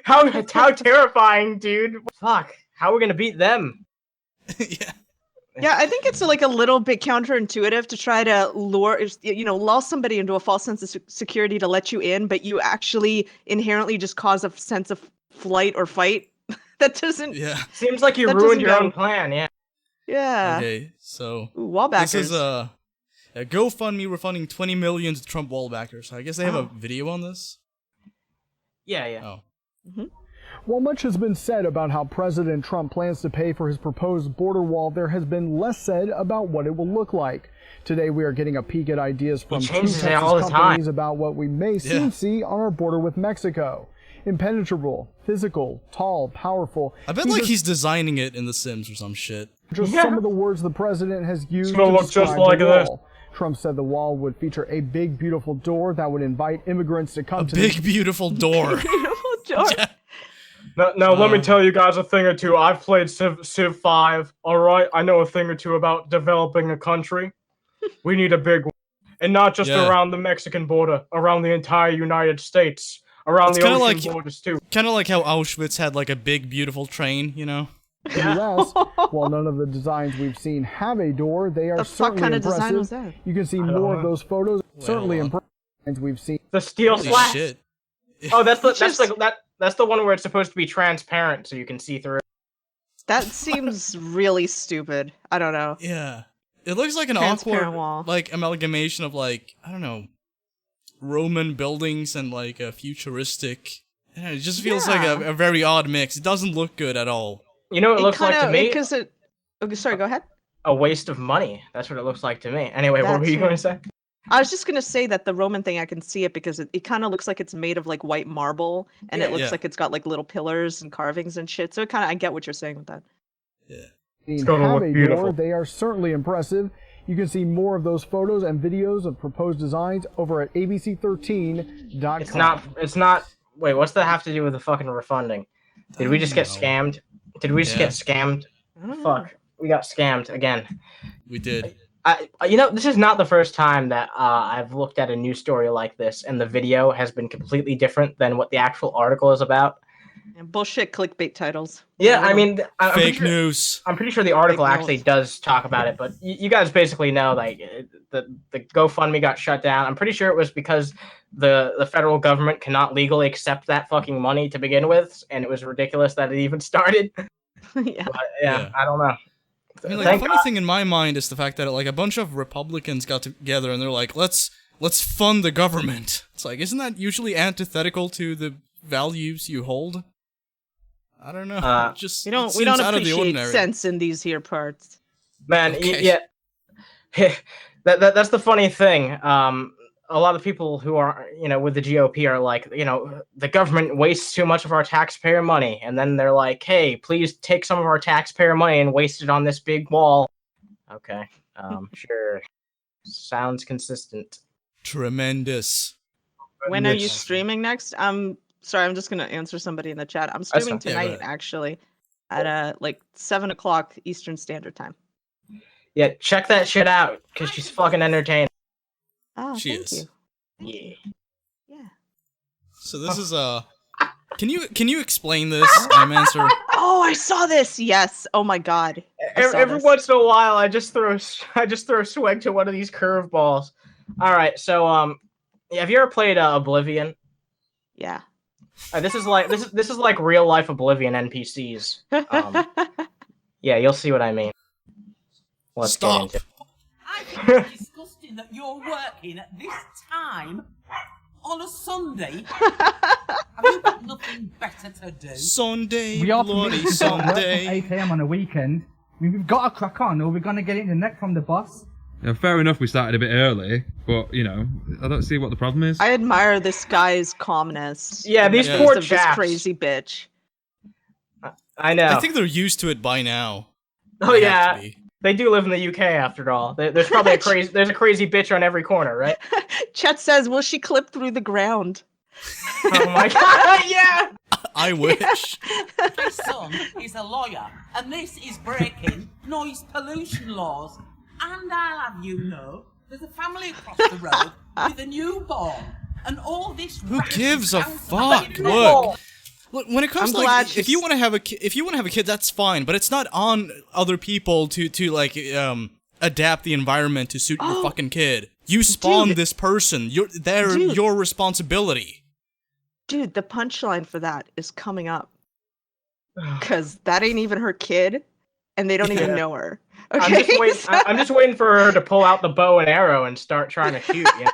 How terrifying, dude. Fuck. How are we gonna beat them? Yeah, I think it's like a little bit counterintuitive to try to lull somebody into a false sense of security to let you in, but you actually inherently just cause a sense of flight or fight. That doesn't. Yeah. Seems like you ruined your own plan. Yeah. Yeah. Okay, so wallbackers. This is a GoFundMe refunding 20 million to Trump wallbackers. So I guess they have a video on this. Yeah. Oh. While much has been said about how President Trump plans to pay for his proposed border wall, there has been less said about what it will look like. Today we are getting a peek at ideas from two Texas companies about what we may soon see on our border with Mexico. Impenetrable, physical, tall, powerful. I bet like he's designing it in The Sims or some shit. Just some of the words the president has used to describe the wall. Trump said the wall would feature a big, beautiful door that would invite immigrants to come to the... big, beautiful door. Beautiful door. Now let me tell you guys a thing or two. I've played Civ 5, alright? I know a thing or two about developing a country. We need a big one. And not just around the Mexican border, around the entire United States. Around the ocean borders, too. Kind of like how Auschwitz had, like, a big, beautiful train, you know? In the US, while none of the designs we've seen have a door, they are certainly impressive. You can see more of those photos. Certainly impressive we've seen. The steel slats. Shit. Oh, that's the one where it's supposed to be transparent so you can see through. That seems really stupid. I don't know. Yeah. It looks like an Transparent awkward, wall. like, amalgamation of, like, I don't know, Roman buildings and, like, a futuristic... I don't know, it just feels like a very odd mix. It doesn't look good at all. You know what it looks like to me? Because it. Okay, sorry. Go ahead. A waste of money. That's what it looks like to me. Anyway, what were you going to say? I was just gonna say that the Roman thing, I can see it because it kind of looks like it's made of like white marble, and it looks like it's got like little pillars and carvings and shit. So it kind of, I get what you're saying with that. Yeah. It's gonna look beautiful. They are certainly impressive. You can see more of those photos and videos of proposed designs over at abc13.com. It's not. Wait, what's that have to do with the fucking refunding? Did we just get scammed? Did we just get scammed? Fuck, we got scammed again. We did. You know, this is not the first time that I've looked at a news story like this, and the video has been completely different than what the actual article is about. And bullshit clickbait titles. Yeah, I mean, fake news. I'm pretty sure the article actually does talk about it, but you guys basically know, like, the GoFundMe got shut down. I'm pretty sure it was because the federal government cannot legally accept that fucking money to begin with, and it was ridiculous that it even started. Yeah. But, yeah, I don't know. I mean, like, the funny thing in my mind is the fact that, like, a bunch of Republicans got together and they're like, let's fund the government. It's like, isn't that usually antithetical to the values you hold? I don't know. We don't appreciate sense in these here parts. Man, yeah. That's the funny thing. A lot of people who are, with the GOP are like, the government wastes too much of our taxpayer money. And then they're like, hey, please take some of our taxpayer money and waste it on this big wall. Okay. Sure. Sounds consistent. Tremendous. When are you streaming next? Sorry, I'm just going to answer somebody in the chat. I'm streaming tonight, actually, at like 7 o'clock Eastern Standard Time. Yeah, check that shit out, because she's fucking entertaining. Oh, she thank is. you. Yeah. So this is can you explain this, Answer? Oh, I saw this. Yes. Oh my god. Every once in a while, I just throw a swag to one of these curveballs. All right. So have you ever played Oblivion? Yeah. This is like real life Oblivion NPCs. Yeah, you'll see what I mean. Let's Stop. Get into it. I think it's disgusting that you're working at this time on a Sunday. Have you got nothing better to do? Sunday, we are bloody Sunday. 8 AM on a weekend. I mean, we've got to crack on, or we're gonna get it in the neck from the boss. Yeah, fair enough. We started a bit early, but I don't see what the problem is. I admire this guy's calmness. Yeah, these poor chaps. This crazy bitch. I know. I think they're used to it by now. Oh yeah. They do live in the UK after all. There's probably there's a crazy bitch on every corner, right? Chet says, will she clip through the ground? Oh my god, yeah! I wish. My son is a lawyer, and this is breaking noise pollution laws. And I'll have you know, there's a family across the road with a newborn, and all this. Who gives a fuck? Look, when it comes to like, if you want to have a kid, that's fine, but it's not on other people to like adapt the environment to suit your fucking kid. You spawned this person. They're your responsibility. Dude, the punchline for that is coming up. Cause that ain't even her kid, and they don't even know her. Okay? I'm just waiting for her to pull out the bow and arrow and start trying to shoot. Yeah.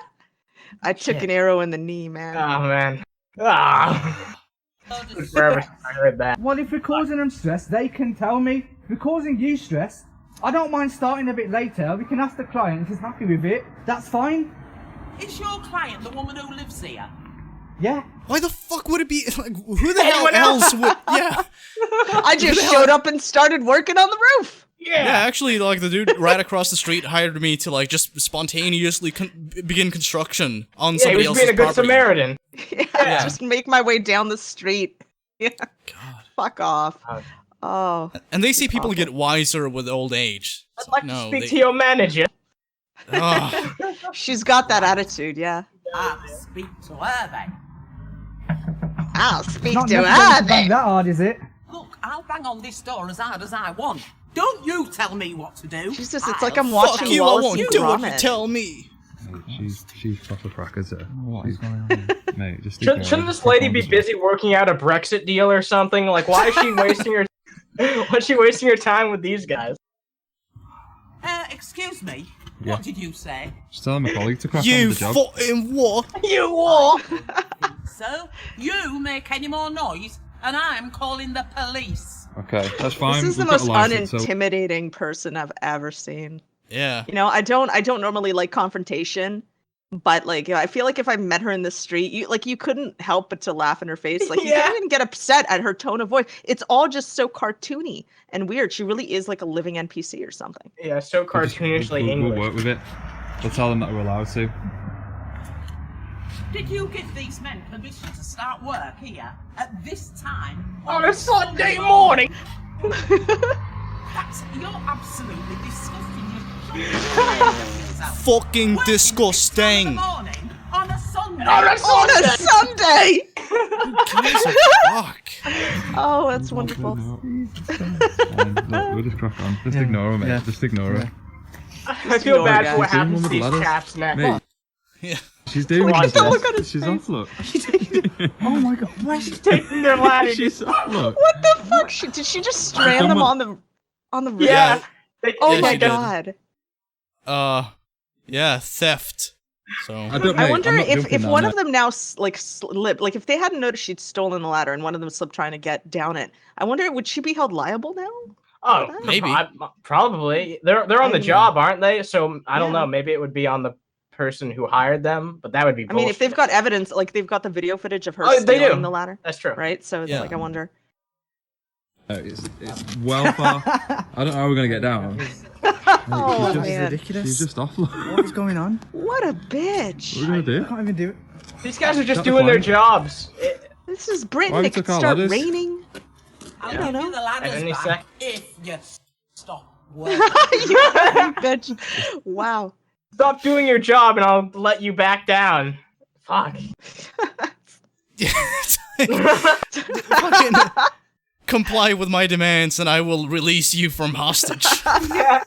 I took an arrow in the knee, man. Oh man. Ah. Forever I heard that. Well, if we're causing them stress, they can tell me. If we're causing you stress, I don't mind starting a bit later. We can ask the client if he's happy with it. That's fine. Is your client the woman who lives here? Yeah. Why the fuck would it be? Like, who the hell else would? Yeah. I just showed up and started working on the roof. Yeah, actually, like, the dude right across the street hired me to, like, just spontaneously begin construction on somebody else's property. He was being a good Samaritan. Yeah, just make my way down the street. Yeah. God. Fuck off. Oh. And they see people get wiser with old age. I'd like to speak to your manager. Oh. She's got that attitude, yeah. I'll speak to her then. I'll speak Not to her necessarily then. that hard, is it? Look, I'll bang on this door as hard as I want. Don't you tell me what to do. Jesus, it's like I'm watching Fuck you, Wallace I won't and do what you Gromit. tell me. She's proper cracker, sir. What is going on? Mate, just shouldn't this lady be busy working out a Brexit deal or something? Like, why is she wasting her? Why's she wasting her time with these guys? Excuse me. Yeah. What did you say? Just tell my colleague to crack on You with the job. fucking what? You what? So, you make any more noise, and I'm calling the police. Okay, that's fine. This is the We've got most a license, so- unintimidating person I've ever seen. Yeah. You know, I don't normally like confrontation, but like I feel like if I met her in the street, you couldn't help but to laugh in her face. Like you Yeah. can't even get upset at her tone of voice. It's all just so cartoony and weird. She really is like a living NPC or something. Yeah, so cartoonishly We'll English. work with it. We'll tell them that we're allowed to. Did you give these men permission to start work here at this time On a Sunday morning! You're absolutely disgusting. Fucking disgusting. Morning on a Sunday. On a Sunday! Gives a fuck? Oh, that's wonderful. Look, we'll just crack on. Just ignore her, mate. Yeah. Just ignore her. I feel bad for what She's doing happens one to with these ladders. chaps next. Mate, Yeah. she's doing Watch this. that look on his She's face. off, look. Oh my god. Why is she taking their ladder? She's off, look. What the fuck? Did she just strand them on the roof? Yeah. Oh Yeah, my she did. god. Yeah, theft. So I wonder if one of them now slipped, like if they hadn't noticed she'd stolen the ladder and one of them slipped trying to get down it. I wonder, would she be held liable now? Oh, Maybe. Probably. They're on the job, aren't they? So I don't know. Maybe it would be on the person who hired them, but that would be I mean, if bullshit. they've got evidence, like they've got the video footage of her Oh, they stealing do. the ladder. That's true. Right? So it's Yeah. like, I wonder. It's well far. I don't know how we're gonna get down. Oh, she's man. ridiculous. She's just off. Look. What is going on? What a bitch. What are we gonna do? I can't even do it. These guys are just Shut the doing their phone. jobs. This is Why Britain. we It could took our start ladders? raining. I'll don't give know. you the ladders Any back sec. if you stop working. You bitch. Wow. Stop doing your job and I'll let you back down. Fuck. fucking comply with my demands and I will release you from hostage. Yeah.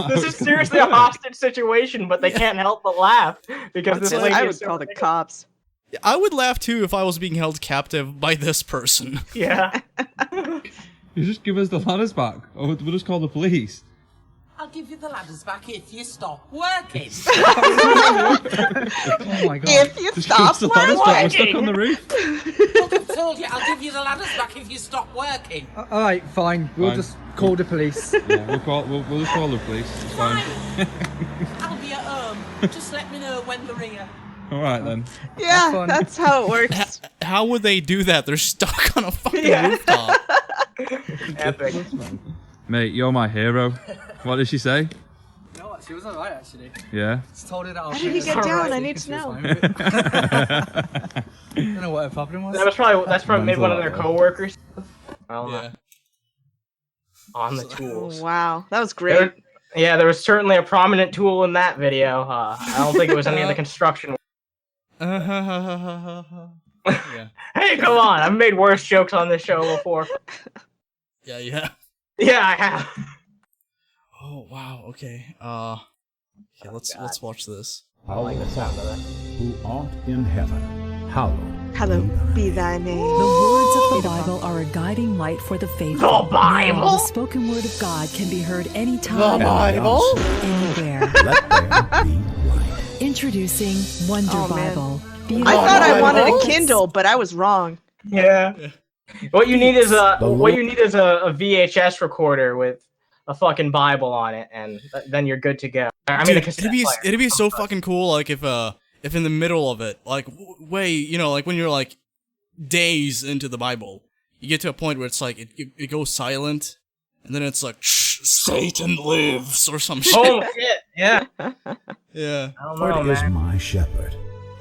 This is seriously a hostage situation, but they can't help but laugh because this lady I is would so call the cops. I would laugh too if I was being held captive by this person. Yeah. You just give us the ladders back, or we'll just call the police. I'll give you the ladders back if you stop working. Oh my god. If you Just stop give us the ladders back. We're stuck working. on the roof. Look, I've told you, I'll give you the ladders back if you stop working. Alright, fine. We'll Fine. just call the police. Yeah, we'll just call the police. It's fine. I'll be at home. Just let me know when they're here. All right then. Yeah, fun. that's how it works. How would they do that? They're stuck on a fucking Yeah. rooftop. Epic. Mate, you're my hero. What did she say? No, she was alright actually. Yeah. Just told her that I was How did he get down? I need to know. I don't know what her problem was. That's probably maybe one of their coworkers. I don't know. Yeah. On the tools. Wow, that was great. There was certainly a prominent tool in that video. I don't think it was any of the construction. Yeah. Hey, come on! I've made worse jokes on this show before. Yeah. Yeah, I have. Oh wow. Okay. Yeah. Let's watch this. Our Father, who art in heaven, hallowed be thy name. The words of the Bible are a guiding light for the faithful. The Bible? Now, the spoken word of God can be heard anytime, The Bible? anywhere. Let there be light. Introducing Wonder Oh, man. Bible. I thought I wanted a Kindle, but I was wrong. Yeah. What you need is a VHS recorder with a fucking Bible on it, and then you're good to go. I mean, Dude, a cassette player. it'd be so fucking cool, like if in the middle of it, like like when you're like days into the Bible, you get to a point where it's like it goes silent, and then it's like shh, Satan lives or some shit. Oh shit! Yeah. Yeah. I don't The know, Lord is man. my shepherd.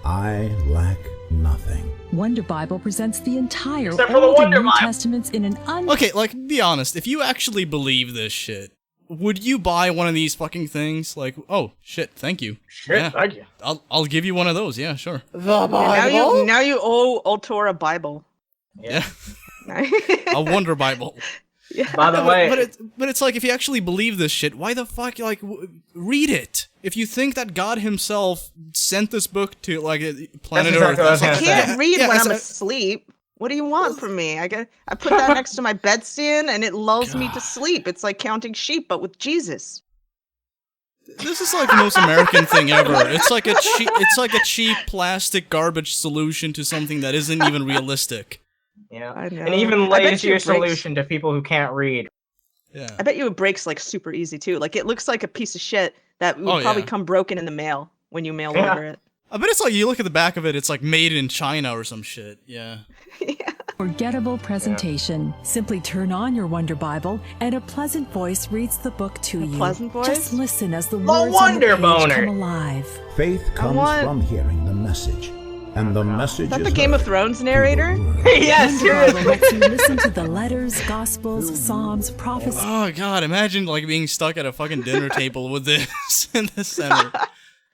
I lack nothing. Wonder Bible presents the entire Except for the Old and Wonder New Bible. Testaments in an Okay, like be honest. If you actually believe this shit, would you buy one of these fucking things? Like, oh shit, thank you. Shit, thank you. I'll give you one of those. Yeah, sure. Now you owe Ultor a Bible. Yeah. A Wonder Bible. Yeah. By the way, but it's like if you actually believe this shit, why the fuck read it? If you think that God Himself sent this book to like planet That's exactly Earth, what I was I gonna can't say. read Yeah, when it's I'm a- asleep. What do you want from me? I put that next to my bedstand and it lulls me to sleep. It's like counting sheep, but with Jesus. This is like the most American thing ever. It's like a cheap plastic garbage solution to something that isn't even realistic. Yeah, I know. and even lazier it breaks. solution to people who can't read. Yeah. I bet you it breaks like super easy too. Like it looks like a piece of shit that would probably come broken in the mail when you mail order it. I bet it's like you look at the back of it, it's like made in China or some shit. Yeah. Forgettable presentation. Simply turn on your Wonder Bible and a pleasant voice reads the book to you. Pleasant voice? Just listen as the The words on the Wonder page Boner. come alive. Faith comes from hearing the message. And the message Is that is the Game of Thrones narrator? Yes, Wonder Bible lets you listen to the letters, gospels, psalms, prophecies. Oh god, imagine like being stuck at a fucking dinner table with this in the center.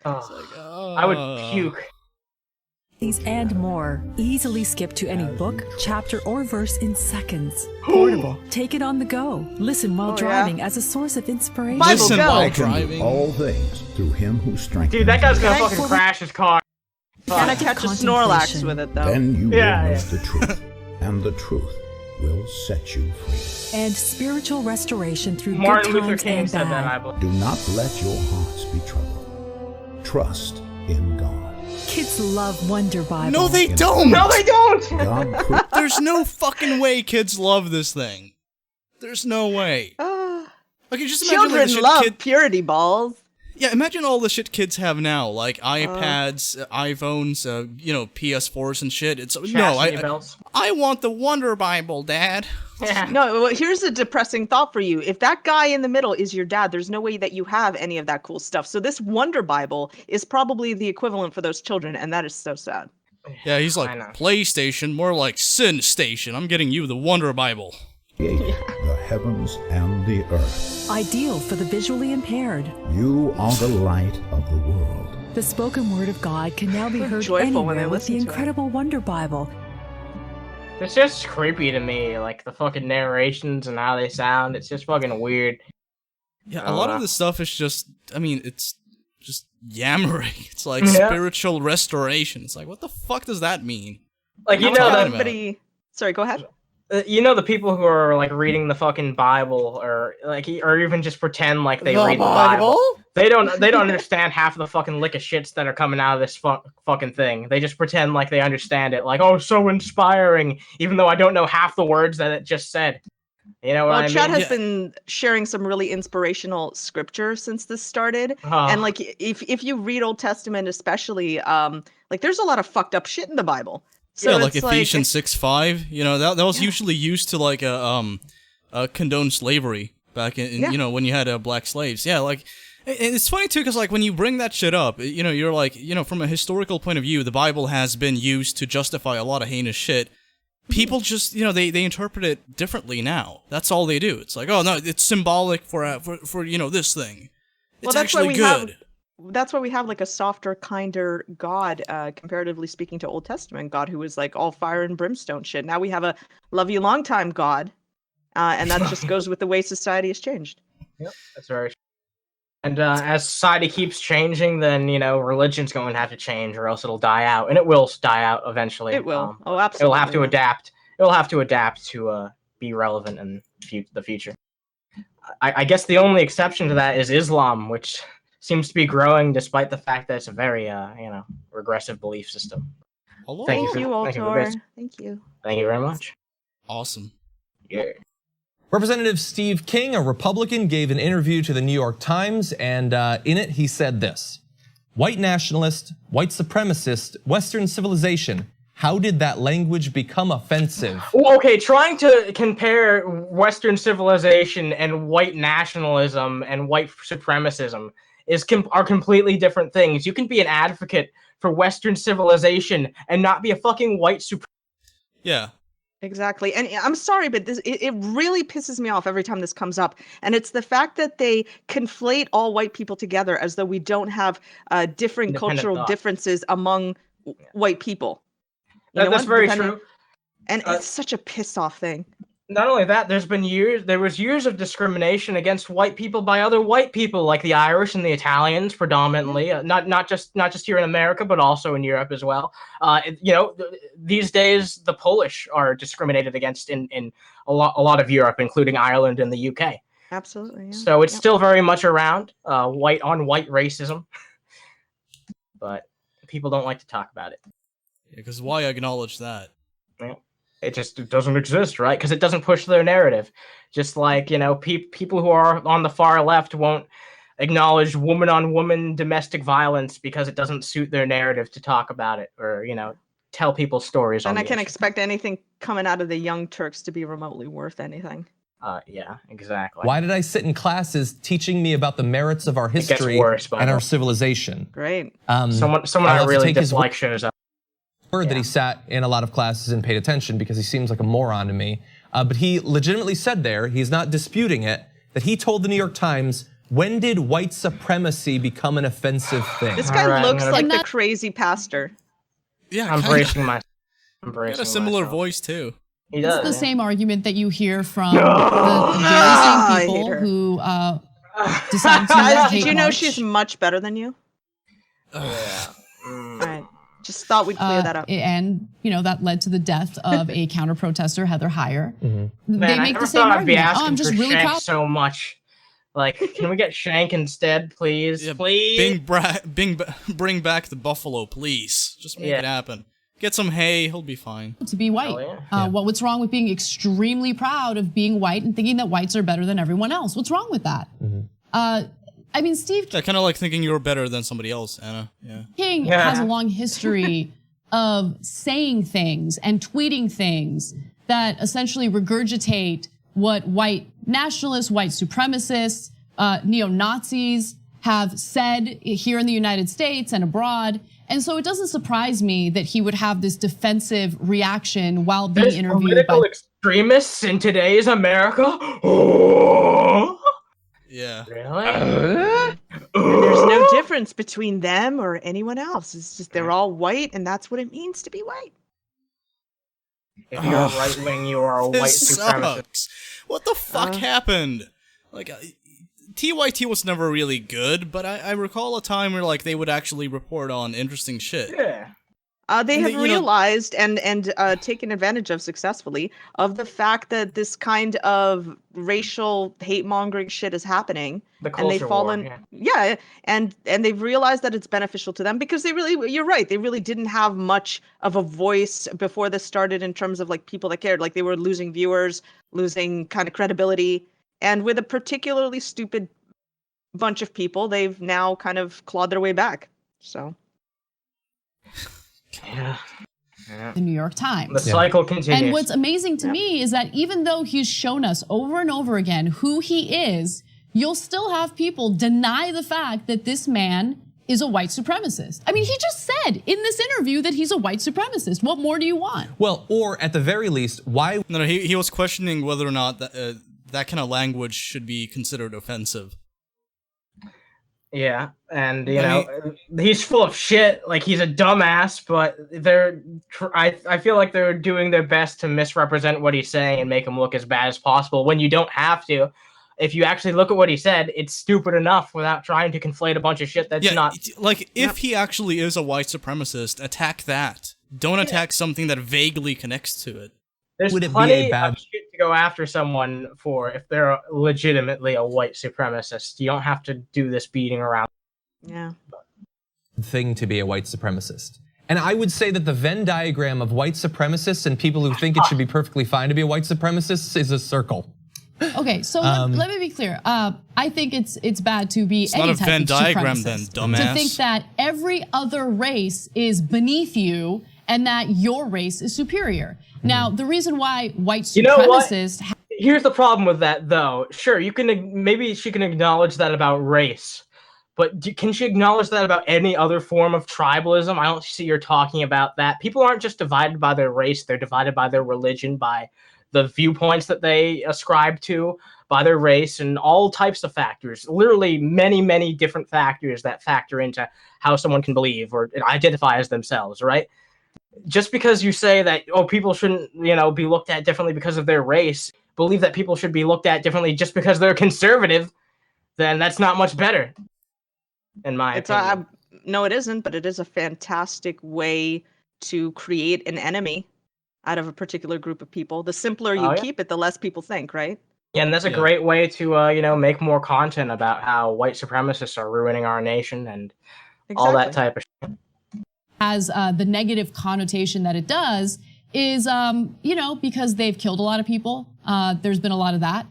I would puke. These and more. Easily skip to any book, chapter, or verse in seconds. Portable. Take it on the go. Listen while driving as a source of inspiration. Listen while I can driving. do all things through him who strengthens Dude, that guy's me. gonna fucking crash his car. And I catch a Snorlax with it though. Then you will Yeah. know the truth, and the truth will set you free. And spiritual restoration through Martin good Luther times King and said that, I bad. believe. Do not let your hearts be troubled. Trust in God. Kids love Wonder Bible. No, they don't! No, they don't! God put There's no fucking way kids love this thing. There's no way. Okay, just imagine Children like, the shit love purity balls. Yeah, imagine all the shit kids have now, like iPads, iPhones, PS4s and shit. It's Chastity belts. I want the Wonder Bible, Dad. No, well, here's a depressing thought for you. If that guy in the middle is your dad, there's no way that you have any of that cool stuff. So this Wonder Bible is probably the equivalent for those children, and that is so sad. Yeah, he's like, PlayStation, more like Sin Station. I'm getting you the Wonder Bible. created the heavens and the earth. Ideal for the visually impaired. You are the light of the world. The spoken word of God can now be heard joyful when they anywhere with listen the to it. incredible Wonder Bible. It's just creepy to me, like the fucking narrations and how they sound. It's just fucking weird. Yeah, a lot of this stuff is just, I mean, it's just yammering. It's like spiritual restoration. It's like, what the fuck does that mean? Like, you What know, are you that talking about? Sorry, go ahead. You know the people who are like reading the fucking Bible, or like, or even just pretend like they read the Bible. They don't understand half of the fucking lick of shits that are coming out of this fucking thing. They just pretend like they understand it, like, oh, so inspiring, even though I don't know half the words that it just said. You know what I mean? Chad has been sharing some really inspirational scripture since this started, and like if you read Old Testament especially, like there's a lot of fucked up shit in the Bible. So yeah, like it's Ephesians 6:5. You know, that was usually used to like condone slavery back in you know, when you had black slaves. Yeah, like, and it's funny too, because like when you bring that shit up, you know, you're like, you know, from a historical point of view, the Bible has been used to justify a lot of heinous shit. People just, you know, they interpret it differently now. That's all they do. It's like, oh no, it's symbolic for you know, this thing. It's actually good. That's why we have like a softer, kinder God, comparatively speaking to Old Testament God, who was like all fire and brimstone shit. Now we have a love you long time God, and that just goes with the way society has changed. Yep, that's very true. And as society keeps changing, then, you know, religion's going to have to change, or else it'll die out, and it will die out eventually. It will. Oh, absolutely. It'll have to adapt. It'll have to adapt to be relevant in the future. I guess the only exception to that is Islam, which seems to be growing despite the fact that it's a very, you know, regressive belief system. Thank you, Altor. Thank you. Thank you very much. Awesome. Yeah. Representative Steve King, a Republican, gave an interview to the New York Times, and in it he said this: white nationalist, white supremacist, Western civilization. How did that language become offensive? Okay, trying to compare Western civilization and white nationalism and white supremacism are completely different things. You can be an advocate for Western civilization and not be a fucking white supremacist. Yeah. Exactly. And I'm sorry, but it really pisses me off every time this comes up. And it's the fact that they conflate all white people together as though we don't have different cultural differences among white people. That's very true. And it's such a piss off thing. Not only that, there was years of discrimination against white people by other white people, like the Irish and the Italians, predominantly. Not just here in America, but also in Europe as well. You know, these days the Polish are discriminated against in a lot of Europe, including Ireland and the UK. Absolutely. Yeah. So it's still very much around, white on white racism, but people don't like to talk about it. Yeah, because why acknowledge that? Yeah. It doesn't exist, right? Because it doesn't push their narrative. Just like, people who are on the far left won't acknowledge woman-on-woman domestic violence because it doesn't suit their narrative to talk about it, or tell people stories. And on I the can't issue. expect anything coming out of the Young Turks to be remotely worth anything. Yeah, exactly. Why did I sit in classes teaching me about the merits of our history and our civilization? Great. Someone I really dislike shows up. That he sat in a lot of classes and paid attention because he seems like a moron to me. But he legitimately said there, he's not disputing it, that he told the New York Times, when did white supremacy become an offensive thing? This guy looks like the crazy pastor. Yeah, I'm bracing myself. He got a similar voice too. He This does. is the same argument that you hear from the very same people who decide to Did you know march. she's much better than you? Yeah. All right. Just thought we'd clear that up. And, that led to the death of a counter-protester, Heather Heyer. Man, They I make never the same thought I'd be argument. asking I'm just for really Shank proud. so much. Like, can we get Shank instead, please? Please? Bring back the buffalo, please. Just make it happen. Get some hay, he'll be fine. To be white. What's wrong with being extremely proud of being white and thinking that whites are better than everyone else? What's wrong with that? Steve Yeah, kind of like thinking you're better than somebody else, Anna. Yeah. King has a long history of saying things and tweeting things that essentially regurgitate what white nationalists, white supremacists, neo-Nazis have said here in the United States and abroad. And so it doesn't surprise me that he would have this defensive reaction while being There's interviewed by political extremists in today's America? Yeah. Really? There's no difference between them or anyone else. It's just they're all white, and that's what it means to be white. If you're a right wing, you are a white This supremacist. sucks. What the fuck happened? Like, TYT was never really good, but I recall a time where they would actually report on interesting shit. Yeah. They have realized and taken advantage of successfully of the fact that this kind of racial hate mongering shit is happening. The and they've culture fallen, war, and they've realized that it's beneficial to them because you're right, they really didn't have much of a voice before this started in terms of people that cared. They were losing viewers, losing kind of credibility, and with a particularly stupid bunch of people, they've now kind of clawed their way back. So. Yeah. the New York Times. The cycle continues. And what's amazing to me is that even though he's shown us over and over again who he is, you'll still have people deny the fact that this man is a white supremacist. I mean, he just said in this interview that he's a white supremacist. What more do you want? Well, or at the very least, why? No, he was questioning whether or not that kind of language should be considered offensive. Yeah, and he's full of shit. He's a dumbass, but I feel like they're doing their best to misrepresent what he's saying and make him look as bad as possible. When you don't have to, if you actually look at what he said, it's stupid enough without trying to conflate a bunch of shit that's not. If he actually is a white supremacist, attack that. Don't attack something that vaguely connects to it. There's plenty of shit to go after someone for if they're legitimately a white supremacist. You don't have to do this beating around. Yeah. Thing to be a white supremacist. And I would say that the Venn diagram of white supremacists and people who think it should be perfectly fine to be a white supremacist is a circle. Okay, so let me be clear. I think it's bad to be any not a type Venn of diagram supremacist. then, dumbass. To think that every other race is beneath you and that your race is superior. Now, the reason why white supremacists... Here's the problem with that, though. Sure, maybe she can acknowledge that about race, but can she acknowledge that about any other form of tribalism? I don't see her talking about that. People aren't just divided by their race, they're divided by their religion, by the viewpoints that they ascribe to, by their race, and all types of factors. Literally many, many different factors that factor into how someone can believe or identify as themselves, right? Just because you say that, people shouldn't, be looked at differently because of their race, believe that people should be looked at differently just because they're conservative, then that's not much better, in my opinion. No, it isn't, but it is a fantastic way to create an enemy out of a particular group of people. The simpler you keep it, the less people think, right? Yeah, and that's a great way to make more content about how white supremacists are ruining our nation and all that type of shit. As the negative connotation that it does is, because they've killed a lot of people. There's been a lot of that.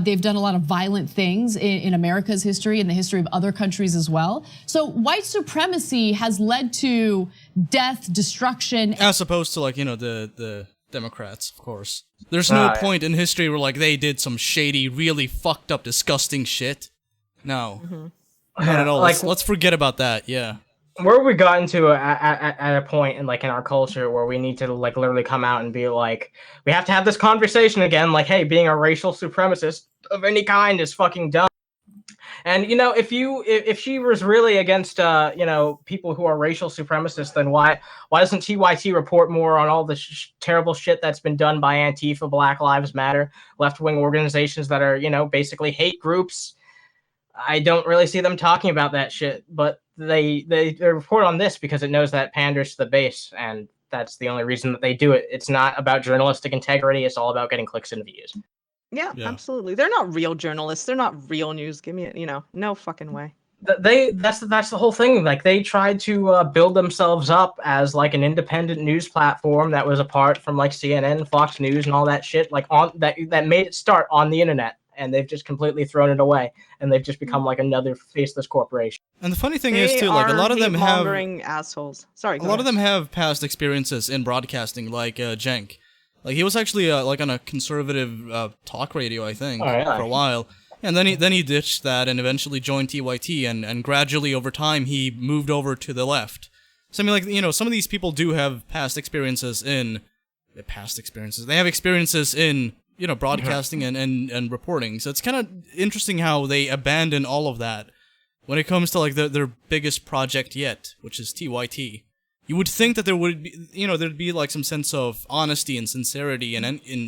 They've done a lot of violent things in America's history and the history of other countries as well. So white supremacy has led to death, destruction. As opposed to the Democrats, of course. There's no point in history where they did some shady, really fucked up, disgusting shit. No. Not at all. Let's forget about that, yeah. Where we gotten to at a point in our culture where we need to literally come out and be like, we have to have this conversation again, hey, being a racial supremacist of any kind is fucking dumb. And if she was really against people who are racial supremacists, then why doesn't TYT report more on all the terrible shit that's been done by Antifa, Black Lives Matter, left-wing organizations that are basically hate groups? I don't really see them talking about that shit, but they report on this because it knows that panders to the base, and that's the only reason that they do it. It's not about journalistic integrity. It's all about getting clicks and views. Yeah, absolutely. They're not real journalists. They're not real news. Give me no fucking way. That's the whole thing. They tried to build themselves up as an independent news platform that was apart from CNN, Fox News, and all that shit. That made it start on the internet. And they've just completely thrown it away, and they've just become another faceless corporation. And the funny thing is too, a lot of them have assholes. Sorry, a lot of them have past experiences in broadcasting, like Cenk. He was actually on a conservative talk radio, I think, for a while, and then he ditched that and eventually joined TYT, and gradually over time he moved over to the left. So some of these people do have past experiences in They have experiences in broadcasting and reporting. So it's kind of interesting how they abandon all of that when it comes to their biggest project yet, which is TYT. You would think that there would be, there'd be some sense of honesty and sincerity in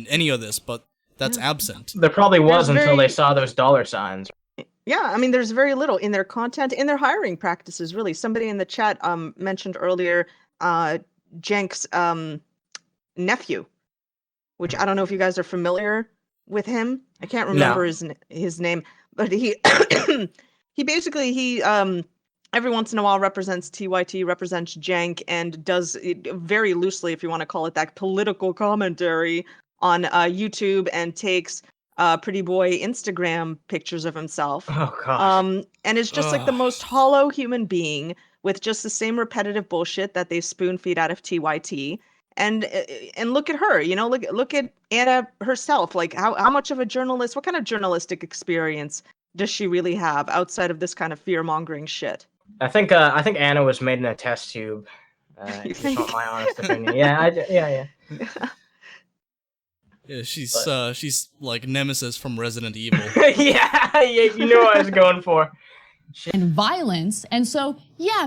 any of this, but that's absent. There probably was until they saw those dollar signs. Yeah, there's very little in their content, in their hiring practices, really. Somebody in the chat mentioned earlier Cenk's nephew, which I don't know if you guys are familiar with him. I can't remember his name, but he basically every once in a while represents TYT, represents Cenk, and does very loosely, if you want to call it that, political commentary on YouTube, and takes pretty boy Instagram pictures of himself. Oh gosh. And is just the most hollow human being with just the same repetitive bullshit that they spoon feed out of TYT. And look at her, look at Anna herself. How much of a journalist, what kind of journalistic experience does she really have outside of this kind of fear-mongering shit? I think Anna was made in a test tube. If you want my honest opinion. Yeah. Yeah, she's like Nemesis from Resident Evil. yeah, you know what I was going for. And violence. And so,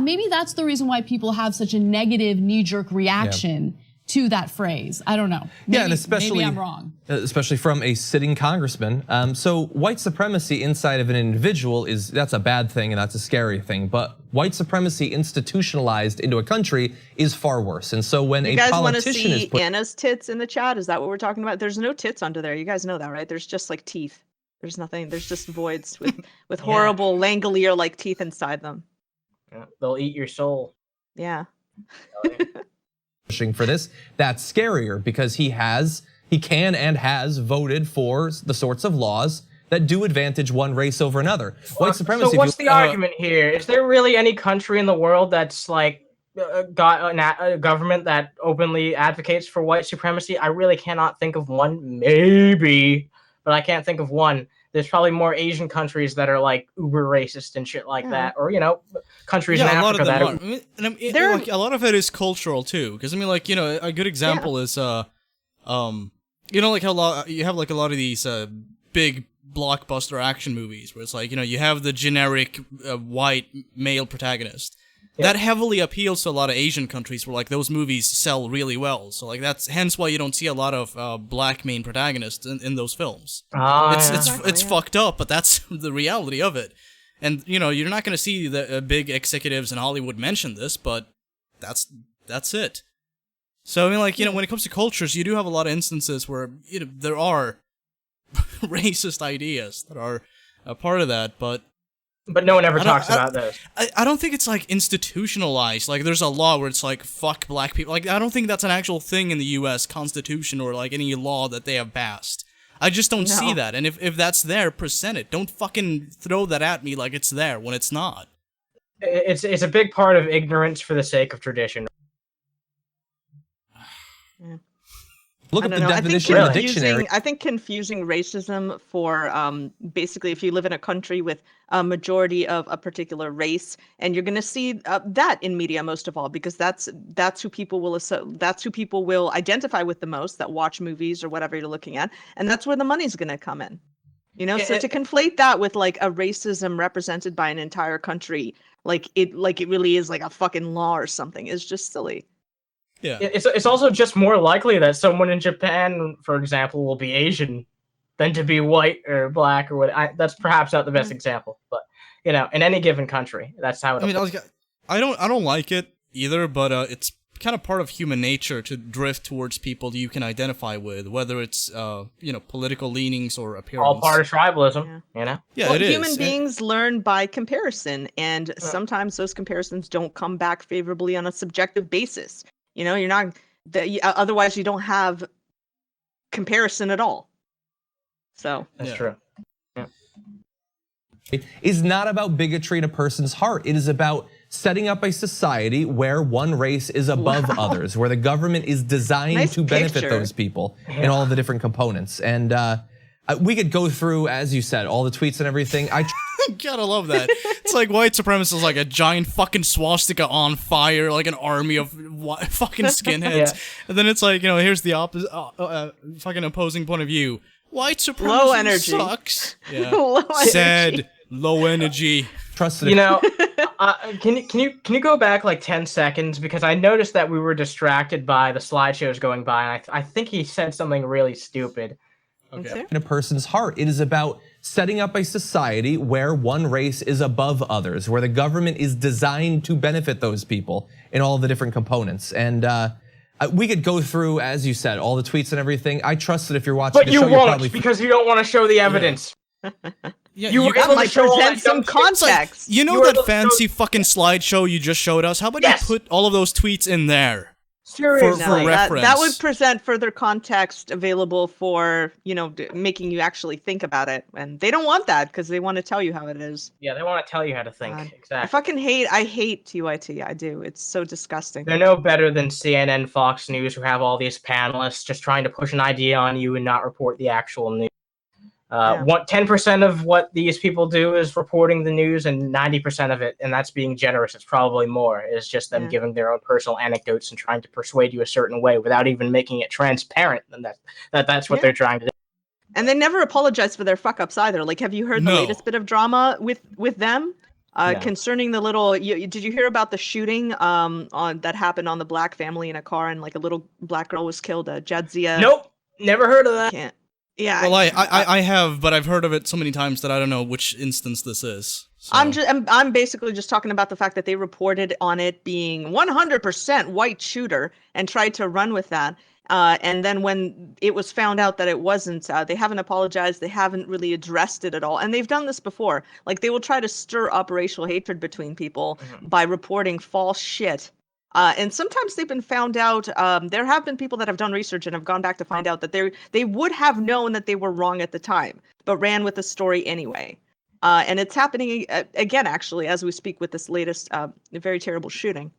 maybe that's the reason why people have such a negative knee-jerk reaction to that phrase. I don't know. Maybe, and especially, maybe I'm wrong. Especially from a sitting congressman. So white supremacy inside of an individual that's a bad thing and that's a scary thing. But white supremacy institutionalized into a country is far worse. And so when you guys want to see Anna's tits in the chat? Is that what we're talking about? There's no tits under there. You guys know that, right? There's just teeth. There's nothing. There's just voids with horrible Langolier-like teeth inside them. Yeah, they'll eat your soul. Yeah. For this, that's scarier because he can and has voted for the sorts of laws that do advantage one race over another. White supremacy. So what's the argument here? Is there really any country in the world that's got a government that openly advocates for white supremacy? I really cannot think of one. Maybe, but I can't think of one. There's probably more Asian countries that are uber racist and shit like that, or countries in Africa that are. A lot of it is cultural too, because a good example is how you have a lot of these big blockbuster action movies where it's you have the generic white male protagonist. That heavily appeals to a lot of Asian countries where those movies sell really well. So that's hence why you don't see a lot of black main protagonists in those films. It's fucked up, but that's the reality of it. And you're not going to see the big executives in Hollywood mention this, but that's it. So when it comes to cultures, you do have a lot of instances where there are racist ideas that are a part of that, but no one ever talks about those. I don't think it's like institutionalized. Like there's a law where it's like fuck black people. Like I don't think that's an actual thing in the U.S. Constitution or like any law that they have passed. I just don't see that. And if that's there, present it. Don't fucking throw that at me like it's there when it's not. It's a big part of ignorance for the sake of tradition. Yeah. Look at the definition in the dictionary. I think confusing racism for basically if you live in a country with a majority of a particular race, and you're going to see that in media most of all, because that's who people will identify with the most, that watch movies or whatever you're looking at, and that's where the money's going to come in. You know, so to conflate that with like a racism represented by an entire country, like it really is like a fucking law or something, is just silly. Yeah, it's also just more likely that someone in Japan, for example, will be Asian than to be white or black or what. That's perhaps not the best example, but you know, in any given country, that's how it. I don't like it either, but it's kind of part of human nature to drift towards people that you can identify with, whether it's political leanings or appearance. All part of tribalism, you know. Yeah, it is. Human beings learn by comparison, and sometimes those comparisons don't come back favorably on a subjective basis. You know, you're not. Otherwise, you don't have comparison at all. So that's true. Yeah. It is not about bigotry in a person's heart. It is about setting up a society where one race is above others, where the government is designed to benefit those people in all the different components. And we could go through, as you said, all the tweets and everything. Gotta love that. It's like white supremacists, like a giant fucking swastika on fire, like an army of fucking skinheads. And then it's like, here's the opposite, fucking opposing point of view. White supremacy sucks. Yeah. Low energy. Trust it. You know, can you go back like 10 seconds, because I noticed that we were distracted by the slideshows going by, and I think he said something really stupid. Okay. In a person's heart, it is about setting up a society where one race is above others, where the government is designed to benefit those people in all the different components. And we could go through, as you said, all the tweets and everything. I trust that if you're watching the show, you won't, because you don't want to show the evidence. Yeah, you might present some context. Like, that fancy fucking slideshow you just showed us? How about you put all of those tweets in there? Seriously, for reference. That would present further context available for, making you actually think about it. And they don't want that, because they want to tell you how it is. Yeah, they want to tell you how to think. Exactly. I hate TYT. I do. It's so disgusting. They're no better than CNN, Fox News, who have all these panelists just trying to push an idea on you and not report the actual news. 10% of what these people do is reporting the news, and 90% of it, and that's being generous, it's probably more, is just them giving their own personal anecdotes and trying to persuade you a certain way without even making it transparent. And that's what they're trying to do. And they never apologize for their fuck-ups either. Like, have you heard the latest bit of drama with them? Concerning the little, did you hear about the shooting that happened on the black family in a car, and like a little black girl was killed, Jadzia? Nope, never heard of that. Yeah. Well, I have, but I've heard of it so many times that I don't know which instance this is. So. I'm basically just talking about the fact that they reported on it being 100% white shooter and tried to run with that. And then when it was found out that it wasn't, they haven't apologized. They haven't really addressed it at all. And they've done this before. Like, they will try to stir up racial hatred between people by reporting false shit. And sometimes they've been found out. There have been people that have done research and have gone back to find out that they would have known that they were wrong at the time, but ran with the story anyway. And it's happening again, actually, as we speak, with this latest very terrible shooting.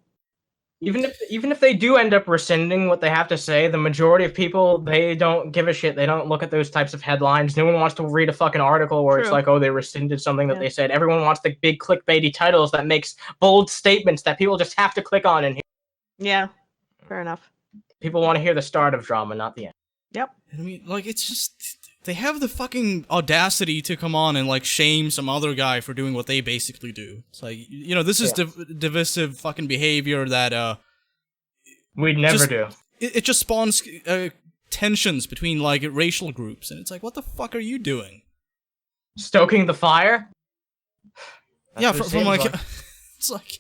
Even if they do end up rescinding what they have to say, the majority of people, they don't give a shit. They don't look at those types of headlines. No one wants to read a fucking article where it's like, oh, they rescinded something that they said. Everyone wants the big clickbaity titles that makes bold statements that people just have to click on and hear. Yeah, fair enough. People want to hear the start of drama, not the end. Yep. I mean, like, it's just, they have the fucking audacity to come on and, like, shame some other guy for doing what they basically do. It's like, this is divisive fucking behavior that, we'd never do. It just spawns tensions between, like, racial groups, and it's like, what the fuck are you doing? Stoking the fire? From like, it's like,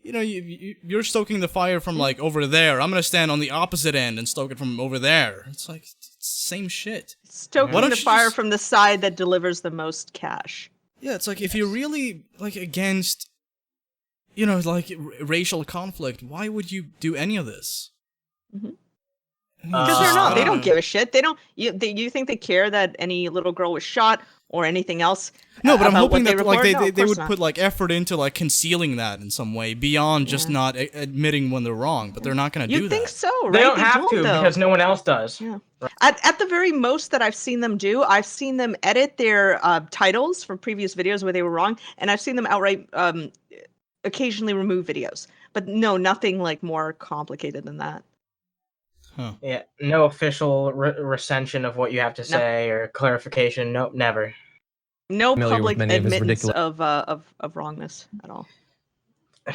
you know, you're stoking the fire from like over there. I'm gonna stand on the opposite end and stoke it from over there. It's like it's same shit. Stoking the fire from the side that delivers the most cash. Yeah, it's like if you're really like against, you know, like racial conflict, why would you do any of this? Because they're not. They don't give a shit. They don't. You think they care that any little girl was shot or anything else? No, but I'm hoping that report? like they would not. put like effort into like concealing that in some way beyond just not admitting when they're wrong. But they're not going to do that. You think so, right? They don't have to though. because no one else does. Yeah. At the very most that I've seen them do, I've seen them edit their titles from previous videos where they were wrong, and I've seen them outright occasionally remove videos. But no, nothing like more complicated than that. Huh. Yeah, no official recension of what you have to say or clarification. Nope, never. No public admittance of wrongness at all.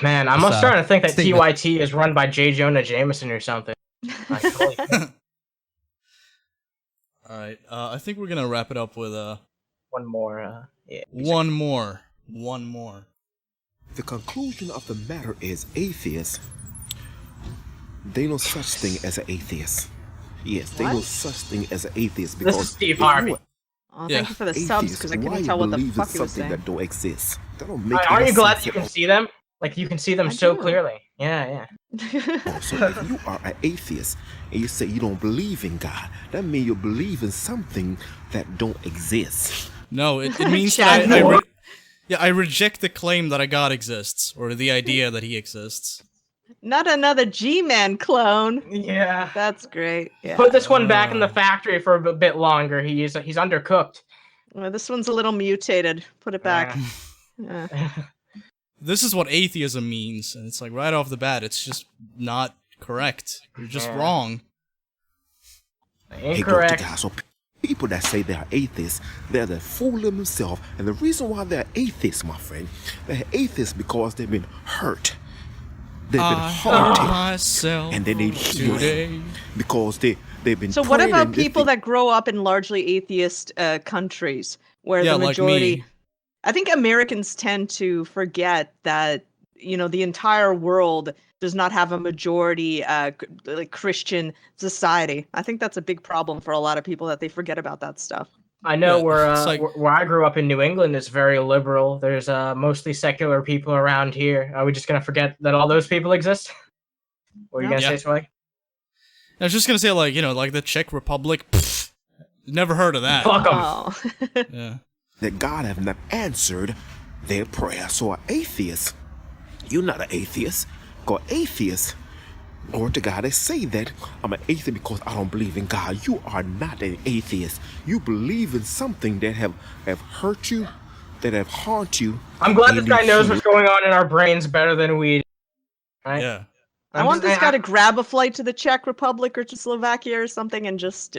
Man, I'm starting to think that TYT is run by J. Jonah Jameson or something. Alright, I think we're gonna wrap it up with one more. One more. The conclusion of the matter is atheists. They know such thing as an atheist. Yes, they know such thing as an atheist because this is Steve Harvey. Oh, thank you for the subs because I couldn't tell what the fuck he was saying. That don't exist. That don't make Aren't you glad you can see them? Like you can see them so clearly. Yeah. So if you are an atheist and you say you don't believe in God, that means you believe in something that don't exist. No, it means that I reject the claim that a God exists or the idea that he exists. Not another G-Man clone. Yeah. That's great. Yeah. Put this one back in the factory for a bit longer. He's undercooked. Well, this one's a little mutated. Put it back. This is what atheism means, and it's like right off the bat, it's just not correct. You're just wrong. Incorrect. So people that say they are atheists, they're the fool themselves. And the reason why they're atheists, my friend, they're atheists because they've been hurt. They've been haunted, and they need healing because they've been. So what about people that grow up in largely atheist countries where the majority? Like me. I think Americans tend to forget that the entire world does not have a majority like Christian society. I think that's a big problem for a lot of people that they forget about that stuff. I know where I grew up in New England is very liberal. There's mostly secular people around here. Are we just gonna forget that all those people exist? What are you gonna say, Swag? I was just gonna say like the Czech Republic. Pfft, never heard of that. Fuck them. Oh. Yeah. That God have not answered their prayer. So an atheist, you're not an atheist. Because atheists, glory to God, they say that I'm an atheist because I don't believe in God. You are not an atheist. You believe in something that have hurt you, that have harmed you. I'm glad this guy knows what's going on in our brains better than we do. Right? Yeah. I want this guy to grab a flight to the Czech Republic or to Slovakia or something and just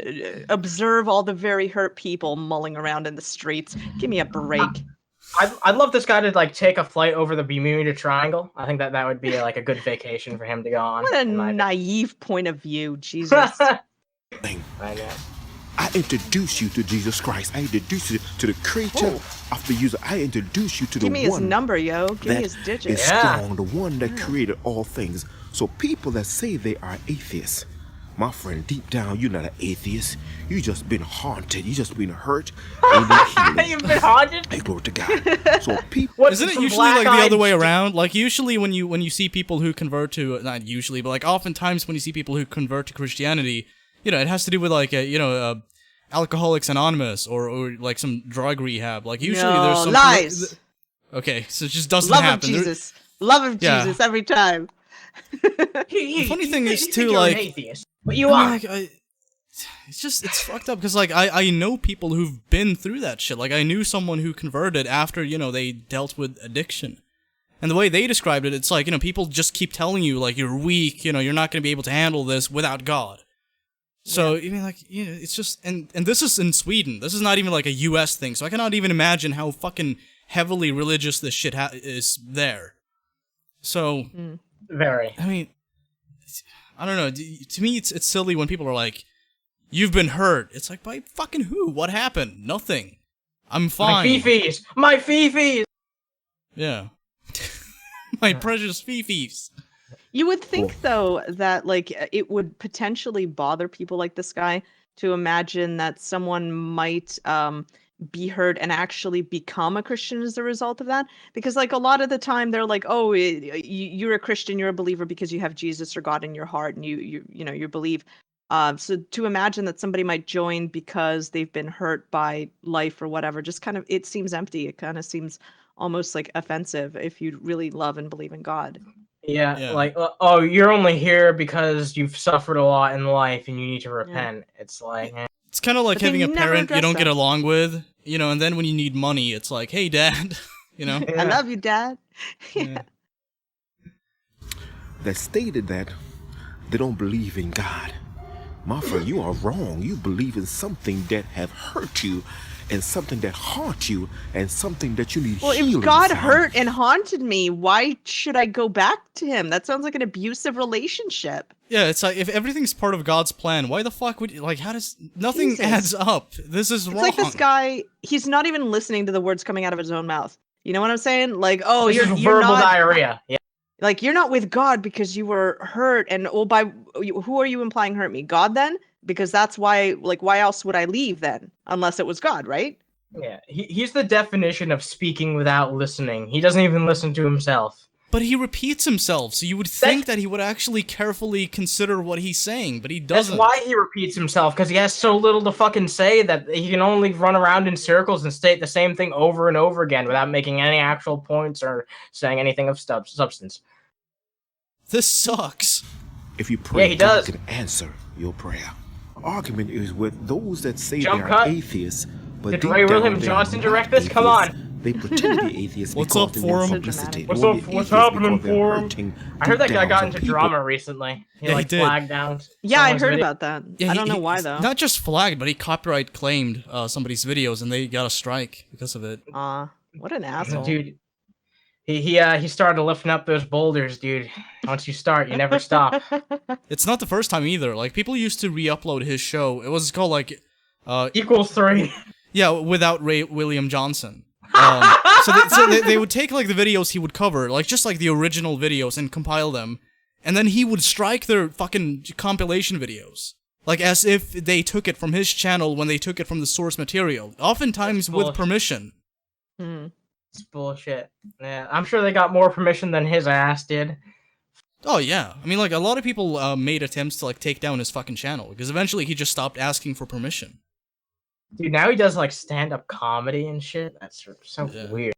observe all the very hurt people mulling around in the streets. Give me a break. I'd love this guy to like take a flight over the Bermuda Triangle. I think that would be like a good vacation for him to go on. What a naive point of view, Jesus. I know. I introduce you to Jesus Christ. I introduce you to the creator of the user. I introduce you to the one. Give me his number, yo. Give me his digits. Is strong, the one that created all things. So people that say they are atheists, my friend, deep down, you're not an atheist. You just been haunted. You just been hurt. You've been haunted? Hey, glory to God. So people, isn't it usually like the other way around? Like usually when you see people who convert to, not usually, but like oftentimes when you see people who convert to Christianity, it has to do with like Alcoholics Anonymous or like some drug rehab. Like usually there's some lies. Okay, so it just doesn't Love happen. Of Jesus. Love of Jesus every time. The funny thing is too, like, an atheist, but you are. It's fucked up because like I know people who've been through that shit. Like I knew someone who converted after they dealt with addiction, and the way they described it, it's like people just keep telling you like you're weak, you're not going to be able to handle this without God. So it's just and this is in Sweden. This is not even like a U.S. thing. So I cannot even imagine how fucking heavily religious this shit is there. So. Very. I mean, I don't know. To me, it's silly when people are like, "You've been hurt." It's like, by fucking who? What happened? Nothing. I'm fine. My fifis. Yeah. My precious fifis. You would think, though, that like it would potentially bother people like this guy to imagine that someone might be hurt and actually become a Christian as a result of that. Because like a lot of the time they're like, oh, you're a Christian, you're a believer because you have Jesus or God in your heart and you believe. So to imagine that somebody might join because they've been hurt by life or whatever, just kind of, it seems empty. It kind of seems almost like offensive if you really love and believe in God. Yeah, like, oh, you're only here because you've suffered a lot in life and you need to repent. It's like... It's kind of like having a parent you don't get along with, you know, and then when you need money, it's like, hey, Dad, you know? I love you, Dad. That stated that they don't believe in God. My friend, you are wrong. You believe in something that have hurt you, and something that haunt you, and something that you need healing if God from. hurt and haunted me, why should I go back to him? That sounds like an abusive relationship. Yeah, it's like, if everything's part of God's plan, why the fuck would you, like, how does, nothing Jesus. adds up. This is wrong. It's like this guy, he's not even listening to the words coming out of his own mouth. You know what I'm saying? Like, oh, this you're is verbal not, diarrhea. Yeah. Like, you're not with God because you were hurt, and who are you implying hurt me? God then? Because that's why, like, why else would I leave then? Unless it was God, right? Yeah, he's the definition of speaking without listening. He doesn't even listen to himself. But he repeats himself, so you would think that he would actually carefully consider what he's saying, but he doesn't. That's why he repeats himself, because he has so little to fucking say that he can only run around in circles and state the same thing over and over again without making any actual points or saying anything of substance. This sucks. If you pray, Yeah, he God does. can answer your prayer. Argument is with those that say Jump they are cut. atheists, but Did deep Ray down William they Johnson are direct not this? Come atheists. on. They pretend to be atheists What's because up, they Forum? want publicity. What's They up? want to be What's atheists happening, because they're Forum? hurting I heard that deep guy down got some into people. drama recently. He Yeah, like he did. flagged down. Yeah, I someone's heard video. about that. Yeah, I don't know why, though. Not just flagged, but he copyright claimed somebody's videos, and they got a strike because of it. What an asshole. Dude, he started lifting up those boulders, dude. Once you start, you never stop. It's not the first time either. Like, people used to re-upload his show. It was called, like... Equals 3. Yeah, without Ray William Johnson. So they would take, like, the videos he would cover, like, just like the original videos, and compile them. And then he would strike their fucking compilation videos. Like, as if they took it from his channel when they took it from the source material. Oftentimes with permission. It's bullshit. Yeah, I'm sure they got more permission than his ass did. Oh, yeah. I mean, like, a lot of people made attempts to, like, take down his fucking channel, because eventually he just stopped asking for permission. Dude, now he does, like, stand-up comedy and shit. That's so weird.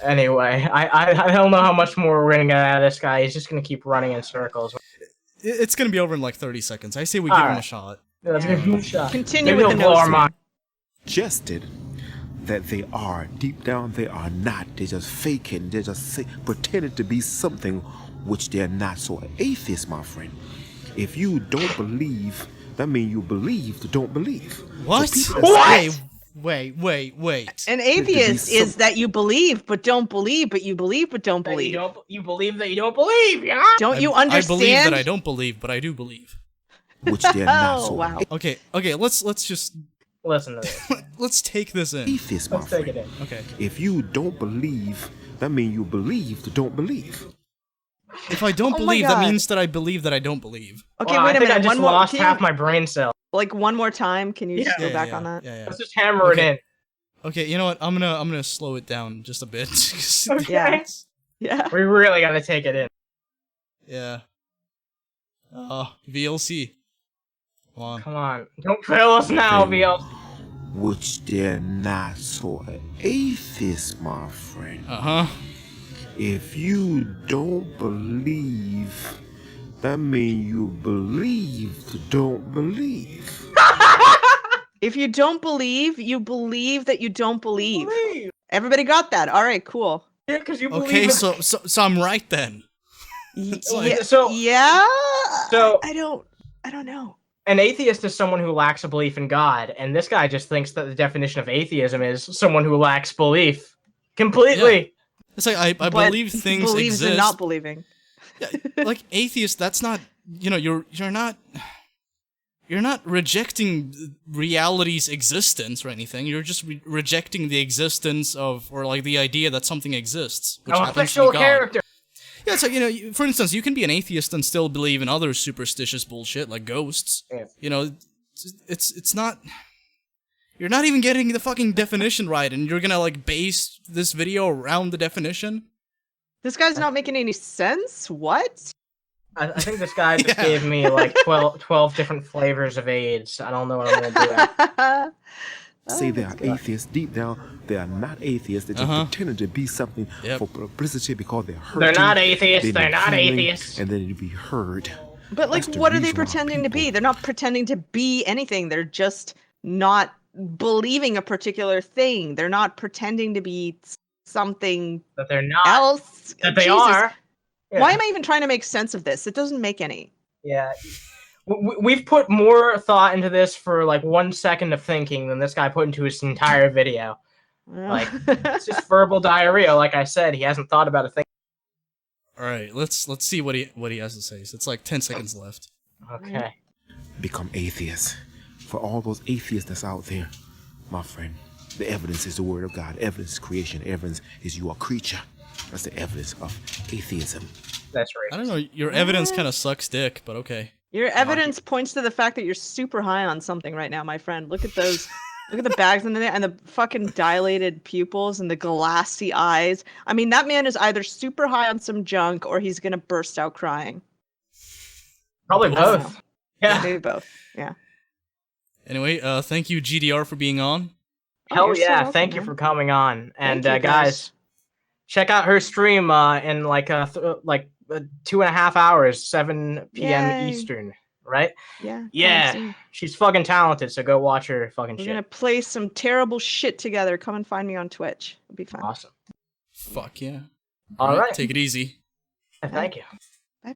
Anyway, I don't know how much more we're gonna get out of this guy. He's just gonna keep running in circles. It's gonna be over in, like, 30 seconds. I say we give him a shot. Yeah, let's give him a shot. Continue Maybe with the he'll blow our nose mind. Suggested that they are. Deep down, they are not. They're just faking. They're just pretending to be something which they're not. So an atheist, my friend, if you don't believe, that means you believe to don't believe. What? So people that say- Wait. An atheist is that you believe but don't believe, but you believe but don't believe. You believe that you don't believe, yeah? Don't you I understand? believe that I don't believe, but I do believe. Which they're not. Oh, So wow. Okay, let's just... Listen to this. Let's take this in. atheist, my Let's take friend. it in. Okay. If you don't believe, that means you believe to don't believe. If I don't Oh my believe, that God. means that I believe that I don't believe. Okay, Wow, wait I a think minute. I just One more. lost Can you- half my brain cell. Like one more time. Can you just go Yeah, back yeah, on that? Yeah. Let's just hammer it in. Okay, you know what? I'm gonna slow it down just a bit. Okay. Yeah. Yeah. We really gotta take it in. Yeah. VLC. Come on. Come on. Don't fail us now, VL. Which they're not. So an atheist, my friend. If you don't believe, that means you believe to don't believe. If you don't believe, you believe that you don't believe. Everybody got that? All right, cool. Yeah, because you believe. Okay, so I'm right then. Yeah. So I don't know. An atheist is someone who lacks a belief in God, and this guy just thinks that the definition of atheism is someone who lacks belief completely. Yeah. It's like I believe things believes exist. in not believing. Like atheist, that's not, you're not. you're not rejecting reality's existence or anything. You're just rejecting the existence of, or like the idea that something exists, which happens to be God. Character. Yeah, it's like, you know, for instance, you can be an atheist and still believe in other superstitious bullshit like ghosts. Yeah. You know, it's not. You're not even getting the fucking definition right, and you're gonna like base this video around the definition. This guy's not making any sense. What? I think this guy just gave me like 12 different flavors of AIDS. I don't know what I'm gonna do. Say they are atheists. Deep down, they are not atheists. They're just pretending to be something for publicity because they're hurting. They're not atheists. They're not atheists. And then it'll be heard. But like, what are they pretending to be? They're not pretending to be anything. They're just not believing a particular thing. They're not pretending to be something that they're not else. That they are. Yeah. Why am I even trying to make sense of this? It doesn't make any. Yeah. We've put more thought into this for like 1 second of thinking than this guy put into his entire video. Like, it's just verbal diarrhea. Like I said, he hasn't thought about a thing. All right, let's see what he has to say. So it's like 10 seconds left. Okay. Become atheists. For all those atheists that's out there, my friend, the evidence is the word of God. Evidence is creation. Evidence is you are a creature. That's the evidence of atheism. That's right. I don't know. Your evidence kind of sucks dick, but okay. Your evidence points to the fact that you're super high on something right now, my friend. Look at those. Look at the bags in there and the fucking dilated pupils and the glassy eyes. I mean, that man is either super high on some junk or he's gonna burst out crying. Probably both. Yeah. Maybe both. Yeah. Anyway, thank you, GDR, for being on. Hell yeah, so thank you for coming on. And guys, check out her stream in like 2.5 hours, 7 p.m. Eastern, right? Yeah. Yeah. She's fucking talented, so go watch her fucking shit. We're gonna play some terrible shit together. Come and find me on Twitch. It'll be fun. Awesome. Fuck yeah. All right. Take it easy. Thank you. Bye.